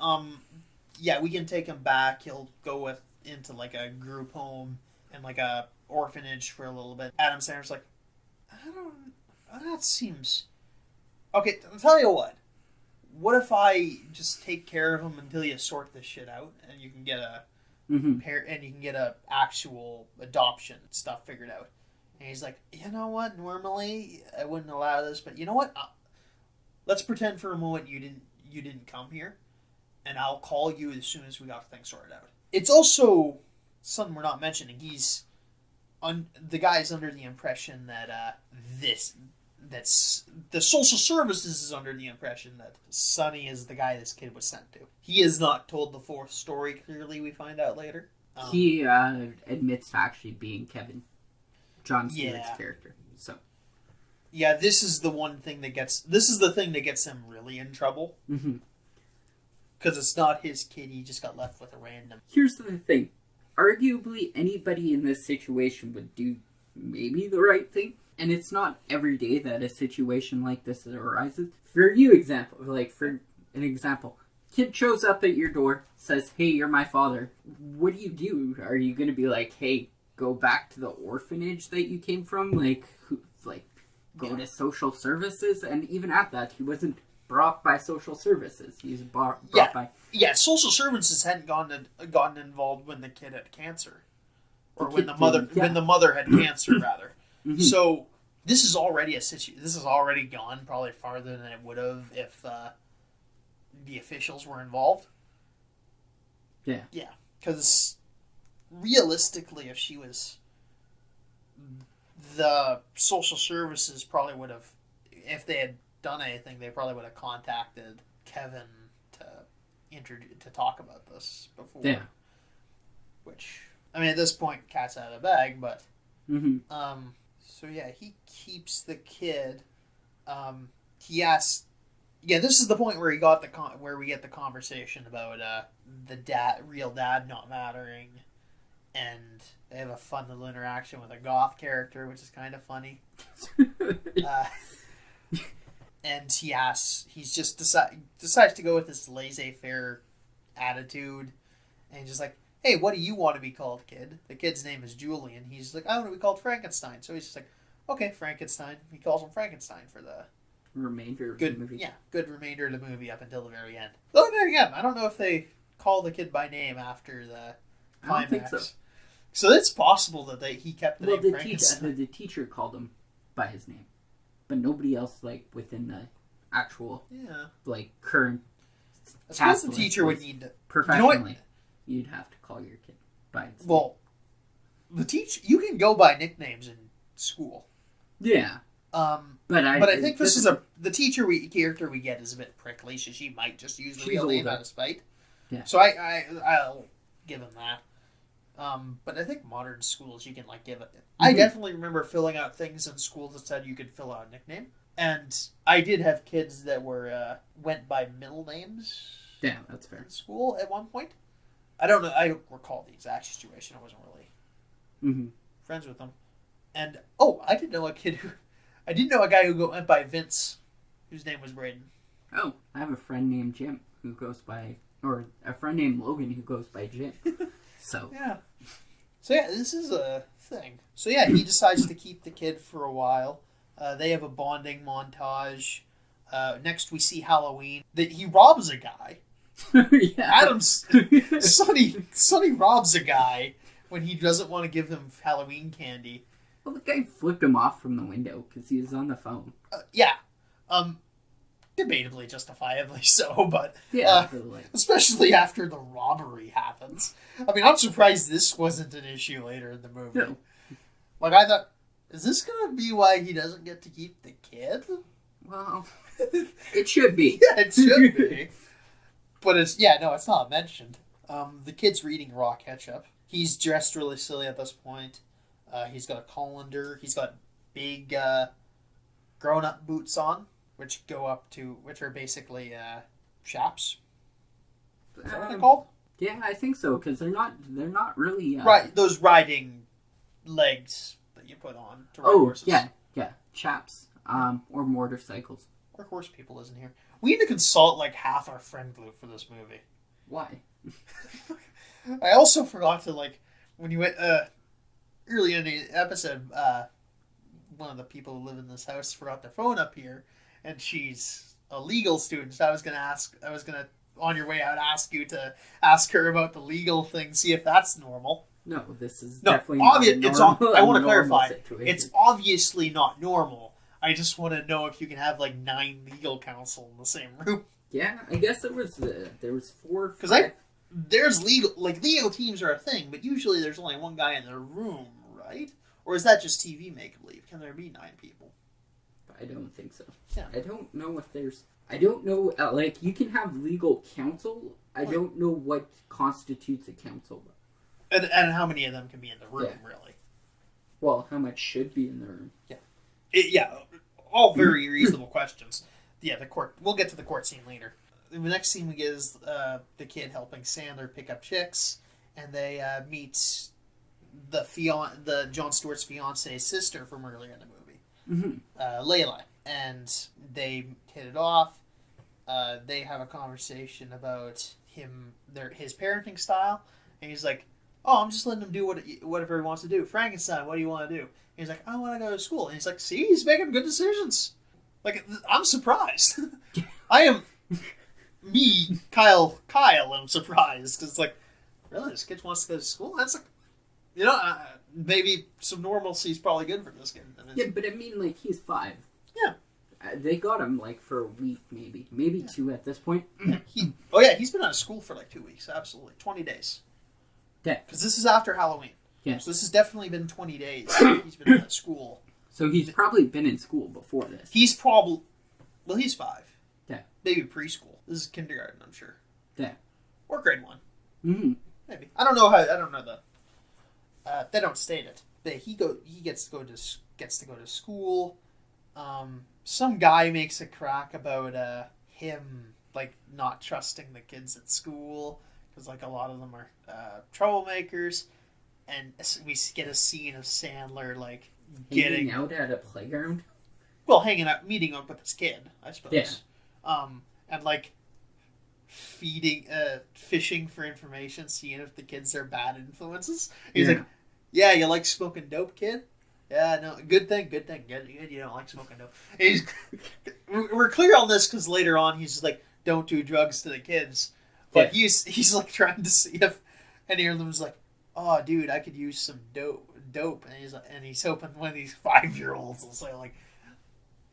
yeah, we can take him back. He'll go into like a group home and like a orphanage for a little bit. Adam Sandler's like, that seems okay. I'll tell you what. What if I just take care of him until you sort this shit out, and you can get a and you can get a actual adoption stuff figured out? And he's like, you know what? Normally I wouldn't allow this, but you know what? Let's pretend for a moment you didn't come here, and I'll call you as soon as we got things sorted out. It's also something we're not mentioning. The guy's under the impression that that's the social services is under the impression that Sonny is the guy this kid was sent to. He is not told the full story clearly. We find out later. He admits to actually being Kevin, Jon Stewart's character. So, yeah, this is the thing that gets him really in trouble. Because it's not his kid. He just got left with a random. Here's the thing: arguably, anybody in this situation would do maybe the right thing. And it's not every day that a situation like this arises. For an example, kid shows up at your door, says, "Hey, you're my father." What do? Are you going to be like, "Hey, go back to the orphanage that you came from"? Go to social services? And even at that, he wasn't brought by social services. He was brought by... Yeah, social services hadn't gotten involved when the kid had cancer. Or when the mother had cancer, rather. So this is already this has already gone probably farther than it would have if the officials were involved. Yeah. Yeah, because realistically, if she was, the social services probably would have, if they had done anything, they probably would have contacted Kevin to talk about this before. Yeah. Which, I mean, at this point, cat's out of the bag, but. So yeah, he keeps the kid. He asks. Yeah, this is the point where where we get the conversation about the real dad not mattering, and they have a fun little interaction with a goth character, which is kind of funny. And he's just decides to go with this laissez-faire attitude, and he's just like, "Hey, what do you want to be called, kid?" The kid's name is Julian. He's like, "I want to be called Frankenstein." So he's just like, "Okay, Frankenstein." He calls him Frankenstein for the remainder of the movie. Yeah, good remainder of the movie up until the very end. Though again, I don't know if they call the kid by name after the climax. I don't think so. So it's possible that he kept the name Frankenstein. The teacher called him by his name, but nobody else within the actual current. I suppose the teacher would need to professionally. You'd have to call your kid by its name. Well, you can go by nicknames in school. Yeah. But I think the character we get is a bit prickly, so she might just use the real name out of spite. Yeah. So I'll give him that. But I think modern schools you can give it. I definitely remember filling out things in school that said you could fill out a nickname, and I did have kids that went by middle names. Yeah, that's fair. In school at one point. I don't know. I don't recall the exact situation. I wasn't really friends with them. And I did know a guy who went by Vince, whose name was Braden. Oh, I have a friend named Jim who goes by, or a friend named Logan who goes by Jim. So yeah. So yeah, this is a thing. So yeah, he decides to keep the kid for a while. They have a bonding montage. Next, we see Halloween. That he robs a guy. Sonny robs a guy when he doesn't want to give him Halloween candy. Well, the guy flipped him off from the window because he was on the phone. Yeah. Debatably, justifiably so, but especially after the robbery happens. I mean, I'm surprised this wasn't an issue later in the movie. No. Like, I thought, is this going to be why he doesn't get to keep the kid? Well, it should be. Yeah, it should be. But it's not mentioned. The kid's reading raw ketchup. He's dressed really silly at this point. He's got a colander. He's got big grown-up boots on, which are basically chaps. Is that what they're called? Yeah, I think so, because they're not really... Right, those riding legs that you put on to ride horses. Yeah, chaps, or motorcycles. Or horse people isn't here. We need to consult, like, half our friend group for this movie. Why? I also forgot to, like, when you went, early in the episode, one of the people who live in this house forgot their phone up here, and she's a legal student, so I was gonna, on your way out, ask you to ask her about the legal thing, see if that's normal. No, this is definitely not I want to clarify. Situation. It's obviously not normal. I just want to know if you can have, like, 9 legal counsel in the same room. Yeah, I guess there was 4. Because there's legal teams are a thing, but usually there's only one guy in the room, right? Or is that just TV make-believe? Can there be 9 people? I don't think so. Yeah. I don't know if there's... I don't know, like, you can have legal counsel. I don't know what constitutes a counsel. And how many of them can be in the room, really? Well, how much should be in the room? Yeah. All very reasonable questions. Yeah, the court. We'll get to the court scene later. The next scene we get is the kid helping Sandler pick up chicks, and they meet the Jon Stewart's fiance's sister from earlier in the movie, Layla, and they hit it off. They have a conversation about his parenting style, and he's like, "Oh, I'm just letting him do whatever he wants to do. Frankenstein, what do you want to do?" And he's like, "I want to go to school." And he's like, "See, he's making good decisions." Like, I'm surprised. I am me, Kyle. I'm surprised because it's like, really, this kid wants to go to school. That's like, maybe some normalcy is probably good for this kid. Yeah, but I mean, like, he's 5. Yeah, they got him like for a week, maybe 2 at this point. He's been out of school for like 2 weeks. Absolutely, 20 days. Yeah, because this is after Halloween. Yeah, so this has definitely been 20 days. He's been out of school. So he's probably been in school before this. He's 5. Yeah. Maybe preschool. This is kindergarten, I'm sure. Yeah. Or grade 1. Mm-hmm. Maybe. I don't know they don't state it. But he gets to go to school. Some guy makes a crack about him, like, not trusting the kids at school because, like, a lot of them are troublemakers, and we get a scene of Sandler, like, hanging out at a playground. Well, meeting up with his kid, I suppose. Yeah. And, like, fishing for information, seeing if the kids are bad influences. He's like, "Yeah, you like smoking dope, kid? Yeah, no, good thing. Good, you don't like smoking dope." We're clear on this because later on he's just like, "Don't do drugs to the kids." But he's like trying to see if any of them's like, "Oh, dude, I could use some dope." And he's hoping one of these 5-year-olds will say, like,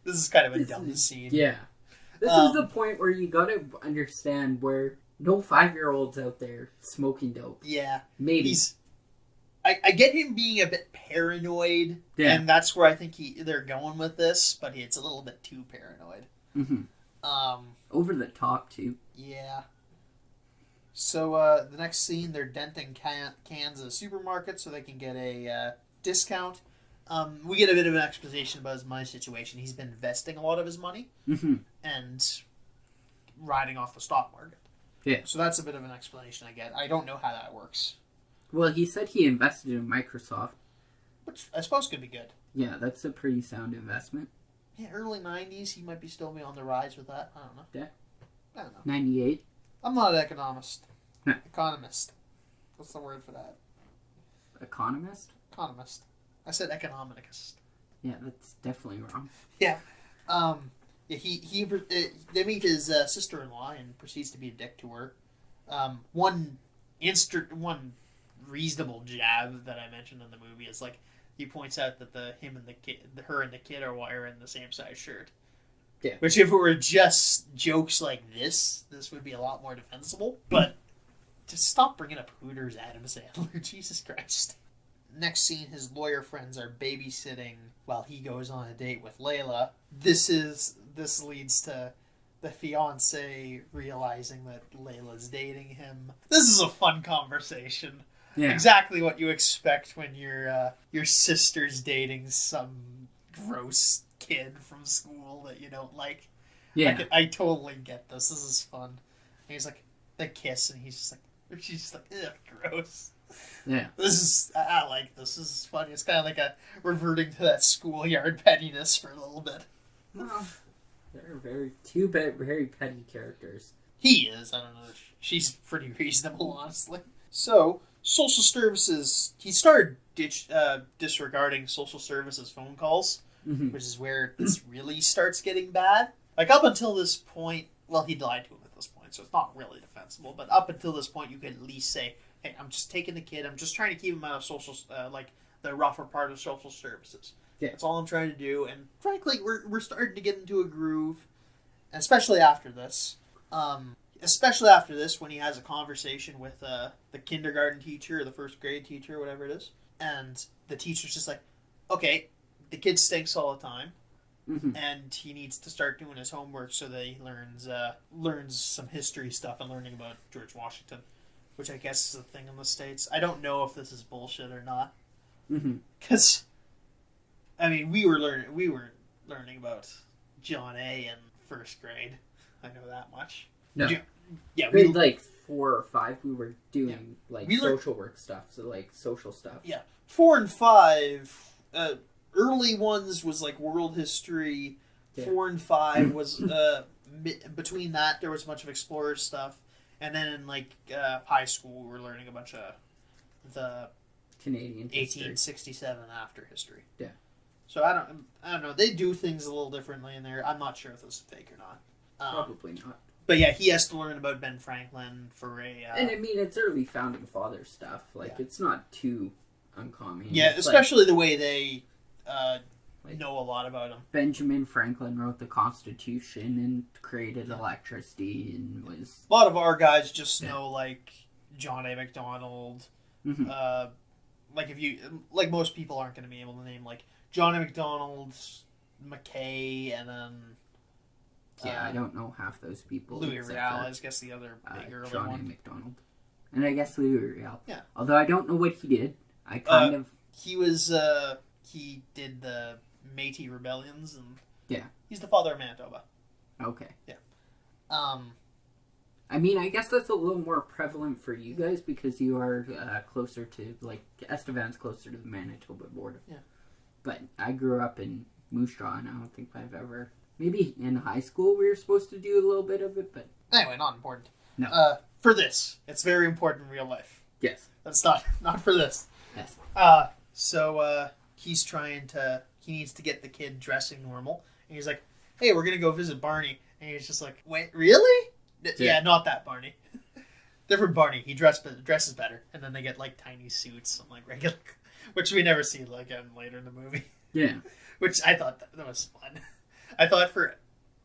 this is kind of a dumb scene. Yeah. This is the point where you gotta understand where no 5-year-olds out there smoking dope. Yeah. Maybe. I get him being a bit paranoid, and that's where I think they're going with this, but it's a little bit too paranoid. Mm-hmm. Over the top, too. Yeah. So, the next scene, they're denting cans at a supermarket so they can get a discount. We get a bit of an exposition about his money situation. He's been investing a lot of his money and riding off the stock market. Yeah. So that's a bit of an explanation I get. I don't know how that works. Well, he said he invested in Microsoft. Which I suppose could be good. Yeah, that's a pretty sound investment. Yeah, early 90s, he might be still on the rise with that. I don't know. Yeah. I don't know. 98. I'm not an economist. No. Economist. What's the word for that? economist? Economist. I said economicist. Yeah, that's definitely wrong. Yeah. They meet his sister-in-law and proceeds to be a dick to her. One reasonable jab that I mentioned in the movie is like he points out that her and the kid are wearing the same size shirt. Yeah. Which, if it were just jokes like this would be a lot more defensible. But just stop bringing up Hooters, Adam Sandler. Jesus Christ. Next scene, his lawyer friends are babysitting while he goes on a date with Layla. This leads to the fiance realizing that Layla's dating him. This is a fun conversation. Yeah. Exactly what you expect when your sister's dating some gross kid from school that you don't like. Yeah. I totally get this. This is fun. And he's like, they kiss, and she's just like, ugh, gross. Yeah. I like this. This is funny. It's kind of like a reverting to that schoolyard pettiness for a little bit. Well, they're very petty characters. He is. I don't know. She's pretty reasonable, honestly. So, social services. He started disregarding social services phone calls, which is where this really starts getting bad. Like, up until this point, well, he lied to him at this point, so it's not really defensible. But up until this point, you could at least say, hey, I'm just taking the kid. I'm just trying to keep him out of social, the rougher part of social services. Yeah. That's all I'm trying to do. And frankly, we're starting to get into a groove, and especially after this. When he has a conversation with the kindergarten teacher or the first grade teacher, whatever it is, and the teacher's just like, okay, the kid stinks all the time, and he needs to start doing his homework so that he learns some history stuff and learning about George Washington. Which I guess is a thing in the States. I don't know if this is bullshit or not. Because, I mean, we were learning about John A. in first grade. I know that much. No. Yeah, grade like 4 or 5, we were doing social work stuff, so like social stuff. Yeah, 4 and 5. Early ones was like world history. Yeah. 4 and 5 was between that there was a bunch of explorer stuff. And then in high school, we were learning a bunch of the Canadian 1867 after history. Yeah. So I don't know. They do things a little differently in there. I'm not sure if this is fake or not. Probably not. But yeah, he has to learn about Ben Franklin for a. And I mean, it's early founding father stuff. It's not too uncommon. Yeah, it's especially the way they know a lot about him. Benjamin Franklin wrote the Constitution and created electricity and was... A lot of our guys just know, John A. MacDonald. If you... most people aren't going to be able to name, John A. MacDonald, McKay, and then... I don't know half those people. Louis Riel, I guess the other big early John one. A. MacDonald. And I guess Louis Riel. Yeah. Although I don't know what he did. I kind of... He was... he did the Métis rebellions, and he's the father of Manitoba. Okay. Yeah. I mean, I guess that's a little more prevalent for you guys because you are closer to, Estevan's closer to the Manitoba border. Yeah. But I grew up in Moose Jaw, and I don't think I've ever... Maybe in high school we were supposed to do a little bit of it, but... Anyway, not important. No. For this. It's very important in real life. Yes. That's not for this. Yes. So he needs to get the kid dressing normal. And he's like, hey, we're going to go visit Barney. And he's just like, wait, really? Yeah, not that Barney. Different Barney. He dresses better. And then they get, tiny suits and, regular... Which we never see, again, later in the movie. Yeah. Which I thought that was fun. I thought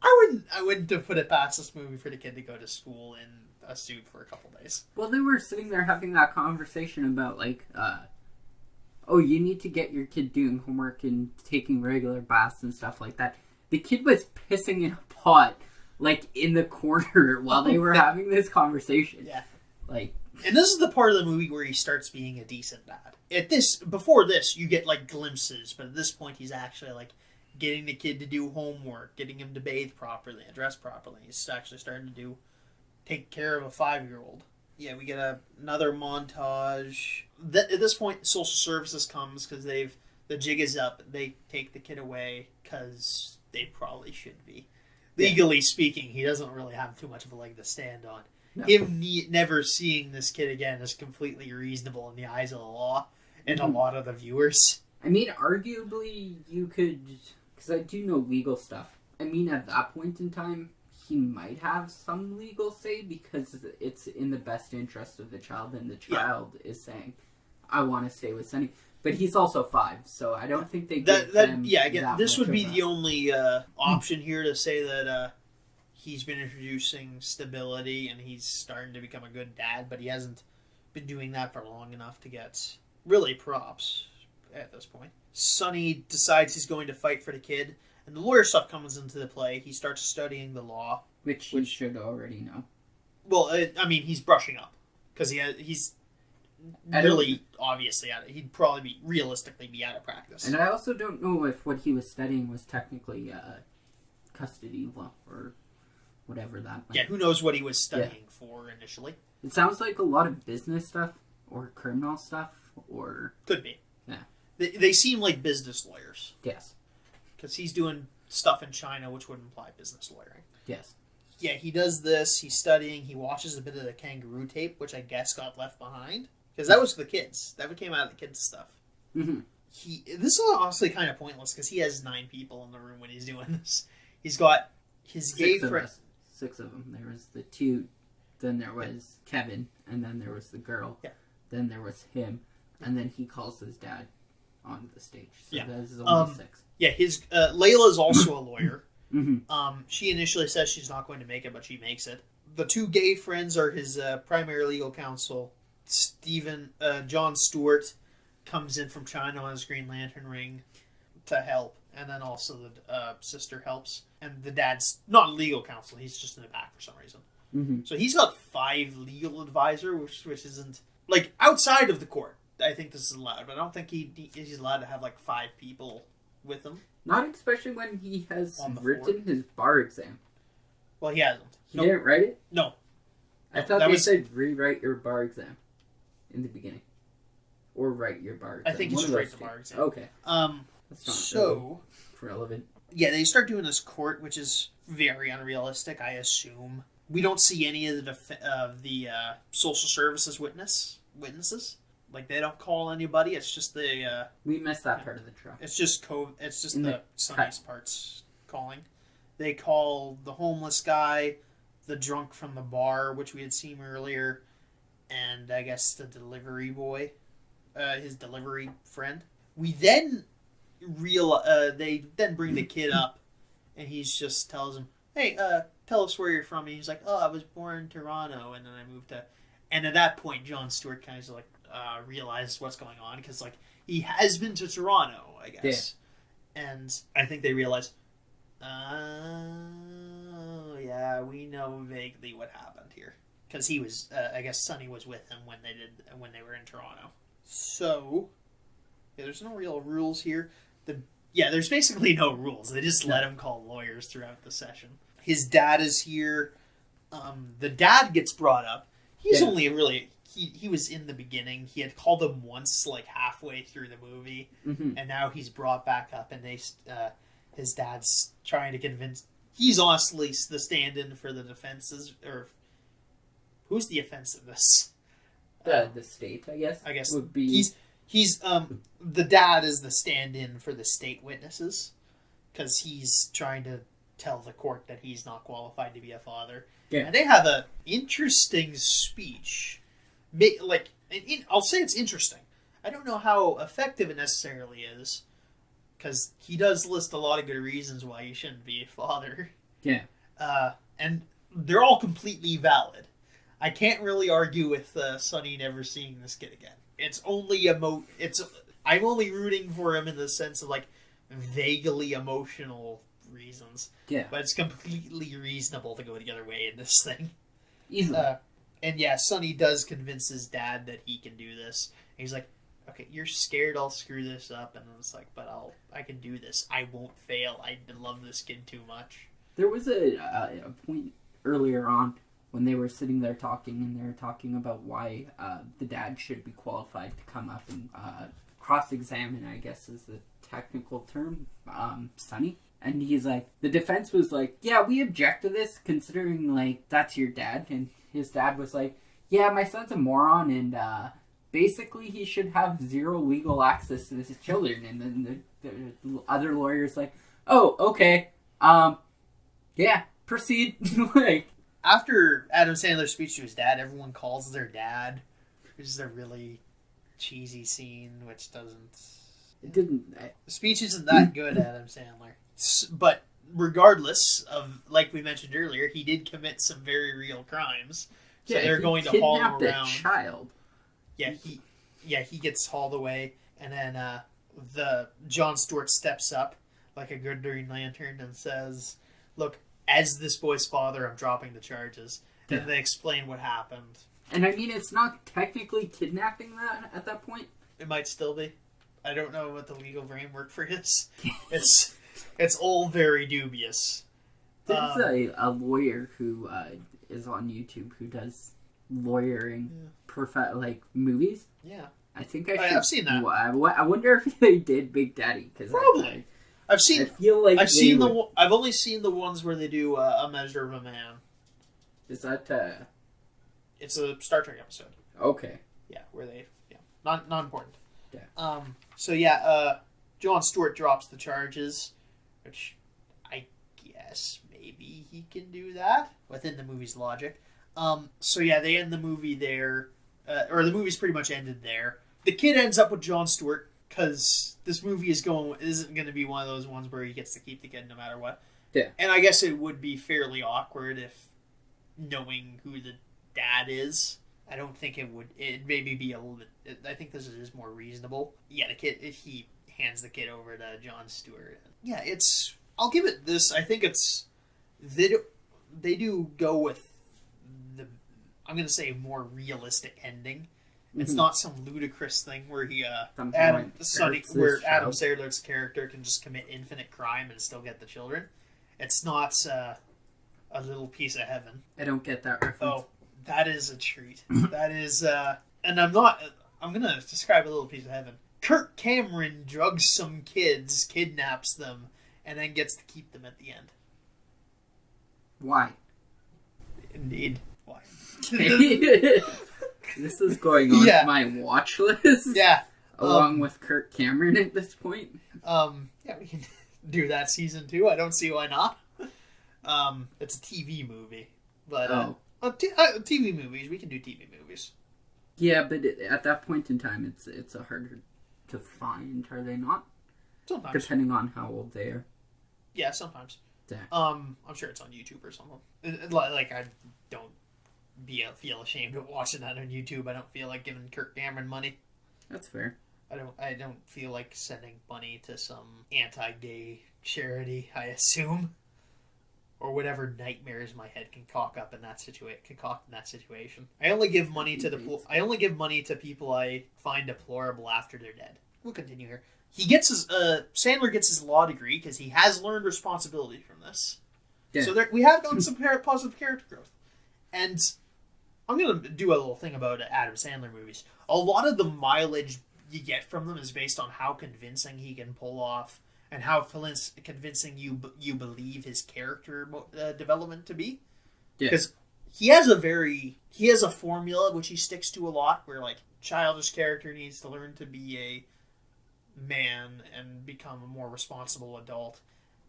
I wouldn't have put it past this movie for the kid to go to school in a suit for a couple days. Well, they were sitting there having that conversation about, oh, you need to get your kid doing homework and taking regular baths and stuff like that. The kid was pissing in a pot, in the corner while they were having this conversation. Yeah. And this is the part of the movie where he starts being a decent dad. Before this, you get, glimpses, but at this point, he's actually, getting the kid to do homework, getting him to bathe properly and dress properly. He's actually starting to take care of a 5-year-old. Yeah, we get another montage. At this point, social services comes because the jig is up. They take the kid away because they probably should be. Legally speaking, he doesn't really have too much of a leg to stand on. No. Him never seeing this kid again is completely reasonable in the eyes of the law. and a lot of the viewers. I mean, arguably, you could... Because I do know legal stuff. I mean, at that point in time, he might have some legal say because it's in the best interest of the child, and the child is saying, I want to stay with Sonny. But he's also 5, so I don't think they give them this would be the only option here to say that he's been introducing stability and he's starting to become a good dad, but he hasn't been doing that for long enough to get really props at this point. Sonny decides he's going to fight for the kid, and the lawyer stuff comes into the play. He starts studying the law. Which you should already know. Well, I mean, he's brushing up, because he's really obviously he'd probably realistically be out of practice. And I also don't know if what he was studying was technically custody law, or whatever that might be. Yeah, who knows what he was studying for initially. It sounds like a lot of business stuff, or criminal stuff, or... Could be. Yeah. They seem like business lawyers. Yes. Because he's doing stuff in China, which would imply business lawyering. Yes. Yeah, he does this, he's studying, he watches a bit of the kangaroo tape, which I guess got left behind. Because that was the kids. That came out of the kids' stuff. Mm-hmm. This is honestly kind of pointless, because he has 9 people in the room when he's doing this. He's got his gay friend. 6 of them. There was the 2, then there was Kevin, and then there was the girl. Yeah. Then there was him, and then he calls his dad onto the stage. So yeah. that is only 6. Yeah, Layla's also a lawyer. Mm-hmm. She initially says she's not going to make it, but she makes it. The 2 gay friends are his primary legal counsel. John Stewart comes in from China on his Green Lantern ring to help, and then also the sister helps. And the dad's not legal counsel; he's just in the back for some reason. Mm-hmm. So he's got 5 legal advisors, which isn't like outside of the court. I think this is allowed, but I don't think he's allowed to have like 5 people with him. Not especially when he has written his bar exam. Well, he hasn't. He didn't write it? No. I thought they said rewrite your bar exam in the beginning. Or write your bar exam. I think it's just write the bar exam. Okay. That's not so relevant. Yeah, they start doing this court, which is very unrealistic, I assume. We don't see any of the social services witnesses. Like, they don't call anybody. It's just the... we missed that part of the truck. It's just the Sonny's parts calling. They call the homeless guy, the drunk from the bar, which we had seen earlier, and I guess the delivery boy, his delivery friend. We then they then bring the kid up, and he just tells him, hey, tell us where you're from. And he's like, oh, I was born in Toronto, and then I moved to... And at that point, Jon Stewart kind of like realizes what's going on, because like he has been to Toronto, I guess. Yeah. And I think they realize, oh, yeah, we know vaguely what happened here. Because he was, I guess Sonny was with him when they were in Toronto. So, yeah, there's no real rules here. There's basically no rules. They just let him call lawyers throughout the session. His dad is here. The dad gets brought up. He's only really... He was in the beginning. He had called him once, like halfway through the movie, and now he's brought back up, and his dad's trying to convince... He's honestly the stand-in for the defenses, or... Who's the offense of this? The state, I guess. Would be... He's the dad is the stand-in for the state witnesses, because he's trying to tell the court that he's not qualified to be a father. Yeah. And they have an interesting speech. Like, I'll say it's interesting. I don't know how effective it necessarily is, because he does list a lot of good reasons why you shouldn't be a father. Yeah. And they're all completely valid. I can't really argue with Sonny never seeing this kid again. It's only I'm only rooting for him in the sense of like vaguely emotional reasons. Yeah. But it's completely reasonable to go the other way in this thing. Easily. And yeah, Sonny does convince his dad that he can do this. And he's like, okay, you're scared I'll screw this up. And it's like, but I can do this. I won't fail. I love this kid too much. There was a point earlier on when they were sitting there talking, and they were talking about why the dad should be qualified to come up and cross-examine, I guess is the technical term, Sonny. And he's like, the defense was like, yeah, we object to this, considering, like, that's your dad. And his dad was like, yeah, my son's a moron, and basically he should have zero legal access to his children. And then the other lawyer's like, oh, okay, yeah, proceed. Like, after Adam Sandler's speech to his dad, everyone calls their dad, which is a really cheesy scene, which doesn't... It didn't... The speech isn't that good, Adam Sandler. But regardless of, like we mentioned earlier, he did commit some very real crimes. So they're going to haul him around. A child. Yeah, he gets hauled away, and then the Jon Stewart steps up like a good Green Lantern and says, "Look, as this boy's father, I'm dropping the charges." And they explain what happened. And I mean, it's not technically kidnapping that at that point. It might still be. I don't know what the legal framework for is. It's all very dubious. There's a lawyer who is on YouTube who does lawyering, like movies. Yeah, I think I should. I've seen that. I wonder if they did Big Daddy, because probably. I've seen. I feel like I've only seen the ones where they do A Measure of a Man. Is that? It's a Star Trek episode. Okay. Yeah, where they not important. Yeah. So yeah, Jon Stewart drops the charges, which I guess maybe he can do that within the movie's logic. So yeah, they end the movie there, or the movie's pretty much ended there. The kid ends up with Jon Stewart because this movie isn't going to be one of those ones where he gets to keep the kid no matter what. Yeah. And I guess it would be fairly awkward if knowing who the dad is. I don't think it would. It maybe be a little bit. I think this is more reasonable. Yeah, the kid. He hands the kid over to Jon Stewart. Yeah, it's. I'll give it this. I think it's. They do go with the. I'm gonna say more realistic ending. It's not some ludicrous thing where Adam Sandler's character can just commit infinite crime and still get the children. It's not a little piece of heaven. I don't get that reference. Oh. That is a treat. That is, and I'm going to describe a little piece of heaven. Kirk Cameron drugs some kids, kidnaps them, and then gets to keep them at the end. Why? Indeed. Why? This is going on my watch list. Yeah. Along with Kirk Cameron at this point. Yeah, we can do that season 2. I don't see why not. It's a TV movie. But, TV movies. We can do TV movies. Yeah, but at that point in time, it's harder to find, are they not? Sometimes. Depending on how old they are. Yeah, sometimes. Yeah. I'm sure it's on YouTube or something. Like, I don't feel ashamed of watching that on YouTube. I don't feel like giving Kirk Cameron money. That's fair. I don't feel like sending money to some anti-gay charity, I assume. Or whatever nightmares my head can concoct in that situation. I only give money to people I find deplorable after they're dead. We'll continue here. Sandler gets his law degree because he has learned responsibility from this. Yeah. So we have gotten some positive character growth. And I'm going to do a little thing about Adam Sandler movies. A lot of the mileage you get from them is based on how convincing he can pull off and how convincing you believe his character development to be. Because he has a formula which he sticks to a lot, where like childish character needs to learn to be a man and become a more responsible adult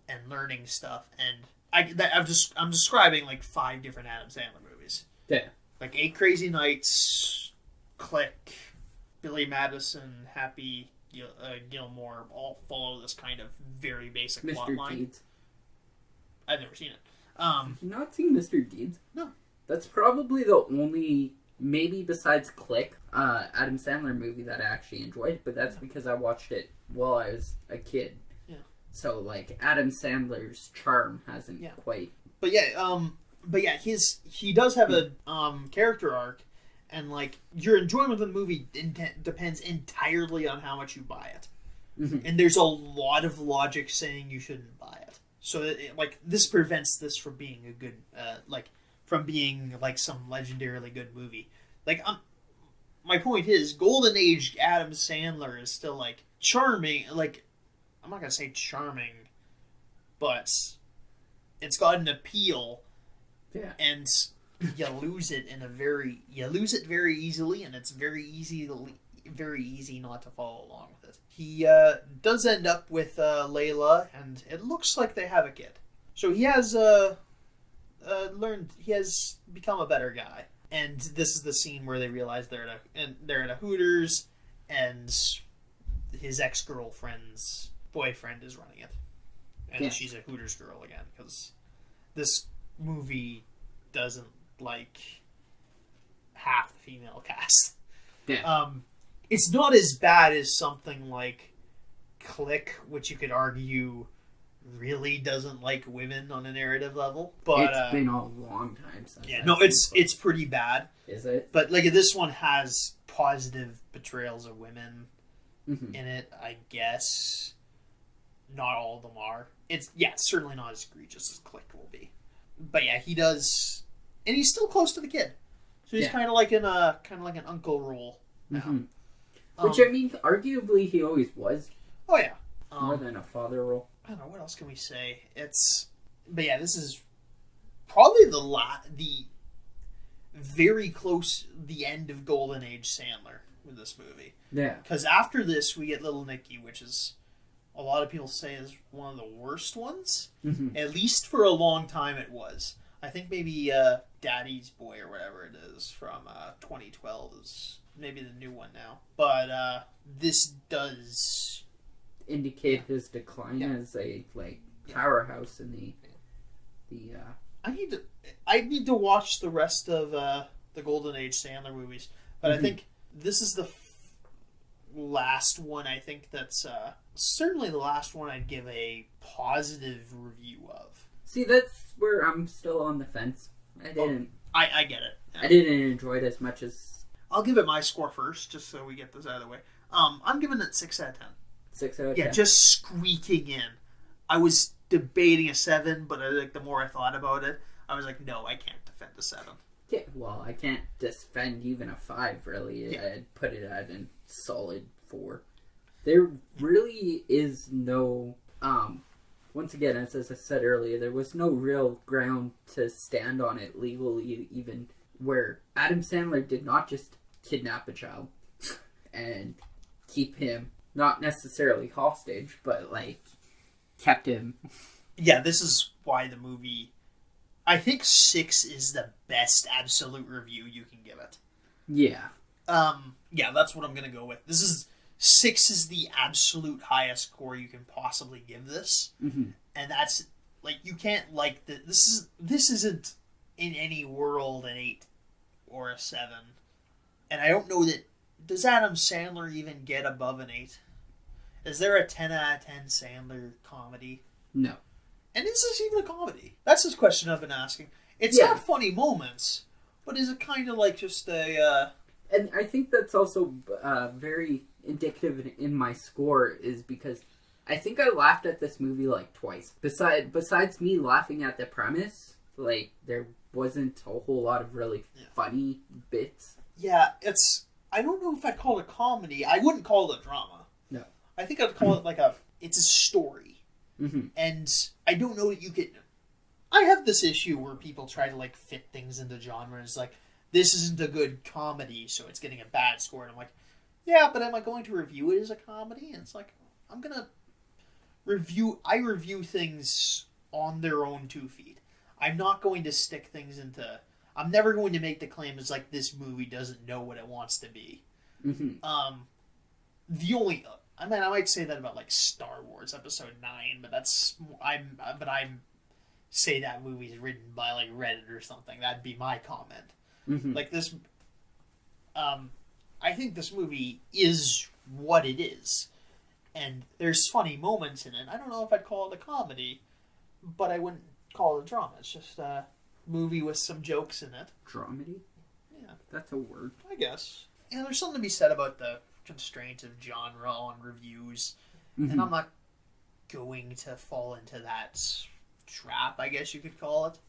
and learning stuff. And I'm describing like 5 different Adam Sandler movies. Yeah, like 8 Crazy Nights, Click, Billy Madison, Happy Gilmore all follow this kind of very basic plot line. Deeds. I've never seen it. Have you not seen Mr. Deeds? No. That's probably the only, maybe besides Click, Adam Sandler movie that I actually enjoyed, but that's because I watched it while I was a kid. Yeah. So like Adam Sandler's charm hasn't quite. But he does have a character arc. And, like, your enjoyment of the movie depends entirely on how much you buy it. Mm-hmm. And there's a lot of logic saying you shouldn't buy it. So, this prevents this from being a good, from being, like, some legendarily good movie. Like, my point is, Golden Age Adam Sandler is still, like, charming. Like, I'm not going to say charming, but it's got an appeal. Yeah. And you lose it very easily, and it's very easy not to follow along with it. He does end up with Layla, and it looks like they have a kid. So he has he has become a better guy. And this is the scene where they realize they're at a Hooters, and his ex-girlfriend's boyfriend is running it. And she's a Hooters girl again, because this movie doesn't like half the female cast. Yeah. It's not as bad as something like Click, which you could argue really doesn't like women on a narrative level. But it's been a long time since. Yeah, no, it's pretty bad. Is it? But like this one has positive portrayals of women in it, I guess. Not all of them are. It's certainly not as egregious as Click will be. But yeah, he does, and he's still close to the kid. So he's kind of like an uncle role now. Which, I mean, arguably he always was. Oh yeah. More than a father role. I don't know, what else can we say? But yeah, this is probably the very close, the end of Golden Age Sandler with this movie. Yeah. Because after this, we get Little Nicky, which is, a lot of people say, is one of the worst ones. At least for a long time it was. I think maybe Daddy's Boy or whatever it is from 2012 is maybe the new one now. But this does indicate his decline as a powerhouse in the I need to watch the rest of the Golden Age Sandler movies, but I think this is the last one. I think that's certainly the last one I'd give a positive review of. See, that's where I'm still on the fence. I didn't. I get it. I didn't enjoy it as much as. I'll give it my score first, just so we get this out of the way. I'm giving it 6 out of 10. 6 out of 10? Yeah, just squeaking in. I was debating a 7, but the more I thought about it, I was like, no, I can't defend a 7. Yeah, well, I can't defend even a 5, really. Yeah. I'd put it at a solid 4. There really is no... once again, as I said earlier, there was no real ground to stand on it legally, even where Adam Sandler did not just kidnap a child and keep him, not necessarily hostage, but, kept him. Yeah, this is why the movie... I think 6 is the best absolute review you can give it. Yeah. Yeah, that's what I'm going to go with. 6 is the absolute highest score you can possibly give this. And that's, you can't like the... This isn't in any world an 8 or a 7. And I don't know that... Does Adam Sandler even get above an 8? Is there a 10 out of 10 Sandler comedy? No. And is this even a comedy? That's the question I've been asking. It's not funny moments, but is it kind of just a... And I think that's also very indicative in my score, is because I think I laughed at this movie twice. Besides me laughing at the premise, there wasn't a whole lot of really funny bits. Yeah, I don't know if I'd call it a comedy. I wouldn't call it a drama. No. I think I'd call it it's a story. And I don't know that you could... I have this issue where people try to fit things into genres. This isn't a good comedy, so it's getting a bad score. And I'm like, yeah, but am I going to review it as a comedy? And it's I'm going to review... I review things on their own 2 feet. I'm not going to stick things into... I'm never going to make the claim as this movie doesn't know what it wants to be. The only... I might say that about Star Wars Episode 9, but I'm say that movie's written by Reddit or something. That'd be my comment. This, I think this movie is what it is, and there's funny moments in it. I don't know if I'd call it a comedy, but I wouldn't call it a drama. It's just a movie with some jokes in it. Dramedy? Yeah, that's a word, I guess. Yeah, there's something to be said about the constraint of genre on reviews, and I'm not going to fall into that trap, I guess you could call it.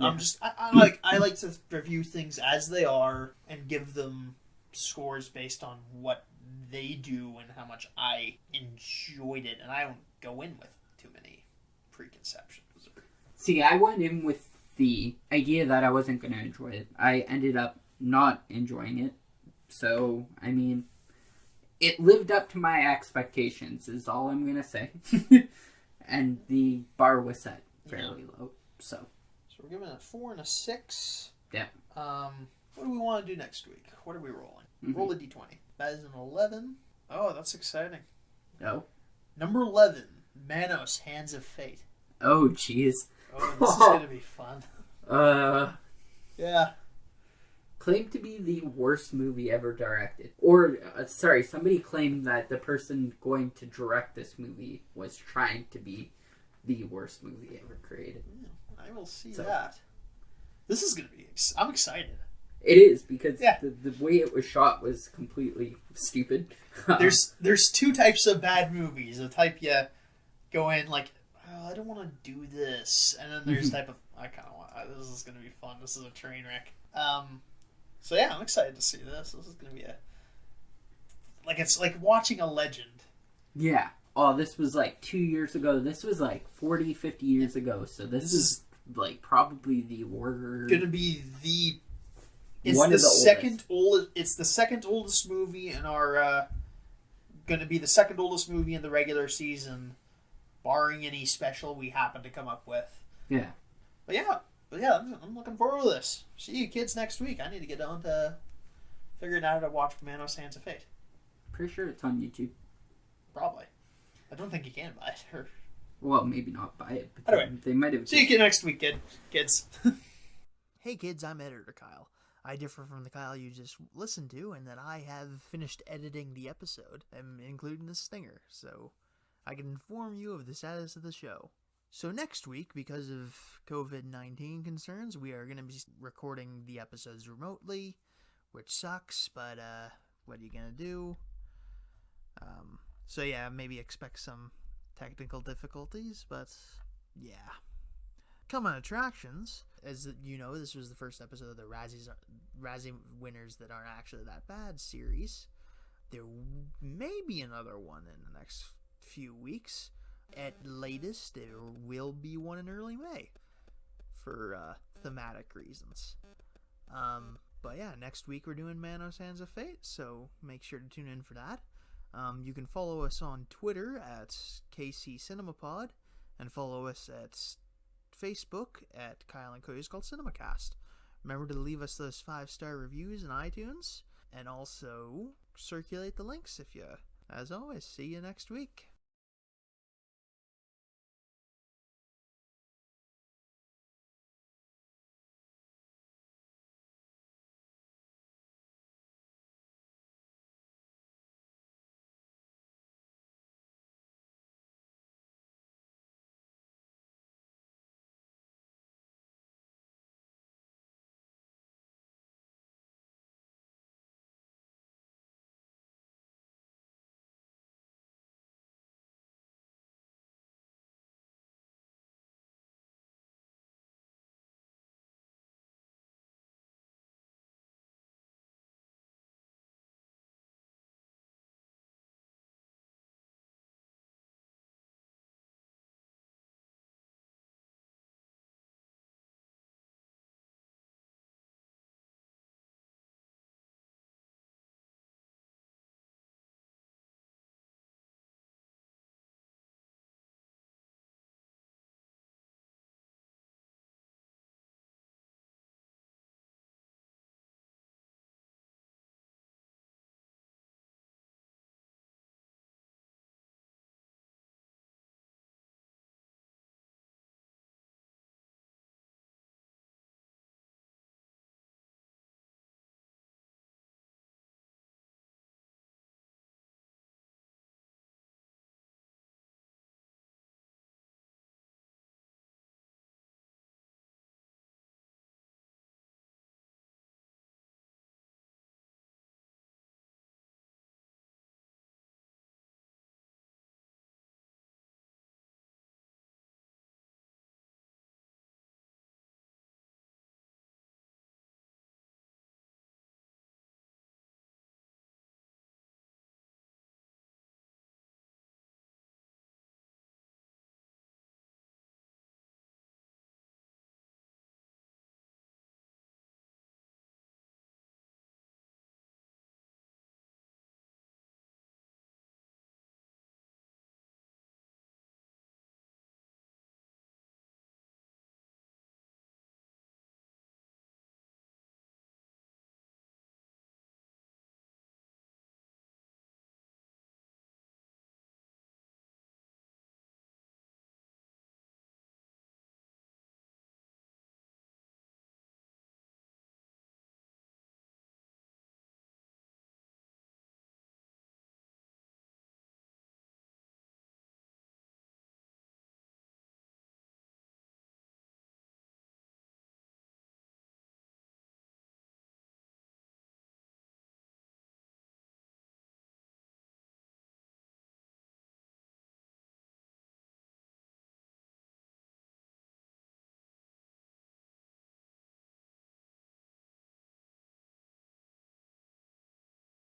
I like to review things as they are and give them scores based on what they do and how much I enjoyed it, and I don't go in with too many preconceptions. See, I went in with the idea that I wasn't going to enjoy it. I ended up not enjoying it. So, I mean, it lived up to my expectations is all I'm going to say. And the bar was set fairly low. So we're giving it a 4 and a 6. Yeah. What do we want to do next week? What are we rolling? Roll a d20. That is an 11. Oh, that's exciting. No. Number 11, Manos, Hands of Fate. Oh, jeez. Oh, this is going to be fun. Yeah. Claimed to be the worst movie ever directed. Or, somebody claimed that the person going to direct this movie was trying to be the worst movie ever created. Yeah, I will see that. This is going to be... I'm excited. It is, because the way it was shot was completely stupid. There's two types of bad movies. The type you go in like, oh, I don't want to do this. And then there's the type of, I kind of want... this is going to be fun. This is a train wreck. So yeah, I'm excited to see this. This is going to be it's like watching a legend. Yeah. Oh, this was like 2 years ago. This was like 40, 50 years ago. So this is like probably the worst. Going to be the... It's It's the second oldest movie in our... going to be the second oldest movie in the regular season, barring any special we happen to come up with. Yeah. But yeah, I'm looking forward to this. See you kids next week. I need to get on to figuring out how to watch Manos, Hands of Fate. Pretty sure it's on YouTube. Probably. I don't think you can buy it. Well, maybe not buy it. But anyway, they might have. See you next week, kids. Hey kids, I'm Editor Kyle. I differ from the Kyle you just listened to in that I have finished editing the episode, including the stinger, so I can inform you of the status of the show. So next week, because of COVID-19 concerns, we are going to be recording the episodes remotely, which sucks, but what are you going to do? So yeah, maybe expect some technical difficulties, but yeah. Common attractions, as you know, this was the first episode of the Razzie winners that aren't actually that bad series. There may be another one in the next few weeks. At latest, there will be one in early May for thematic reasons. But yeah, next week we're doing Manos, Hands of Fate, so make sure to tune in for that. You can follow us on Twitter at KCCCC and follow us at Facebook at Kyle and Cody's called CinemaCast. Remember to leave us those 5-star reviews in iTunes and also circulate the links if you. As always, see you next week.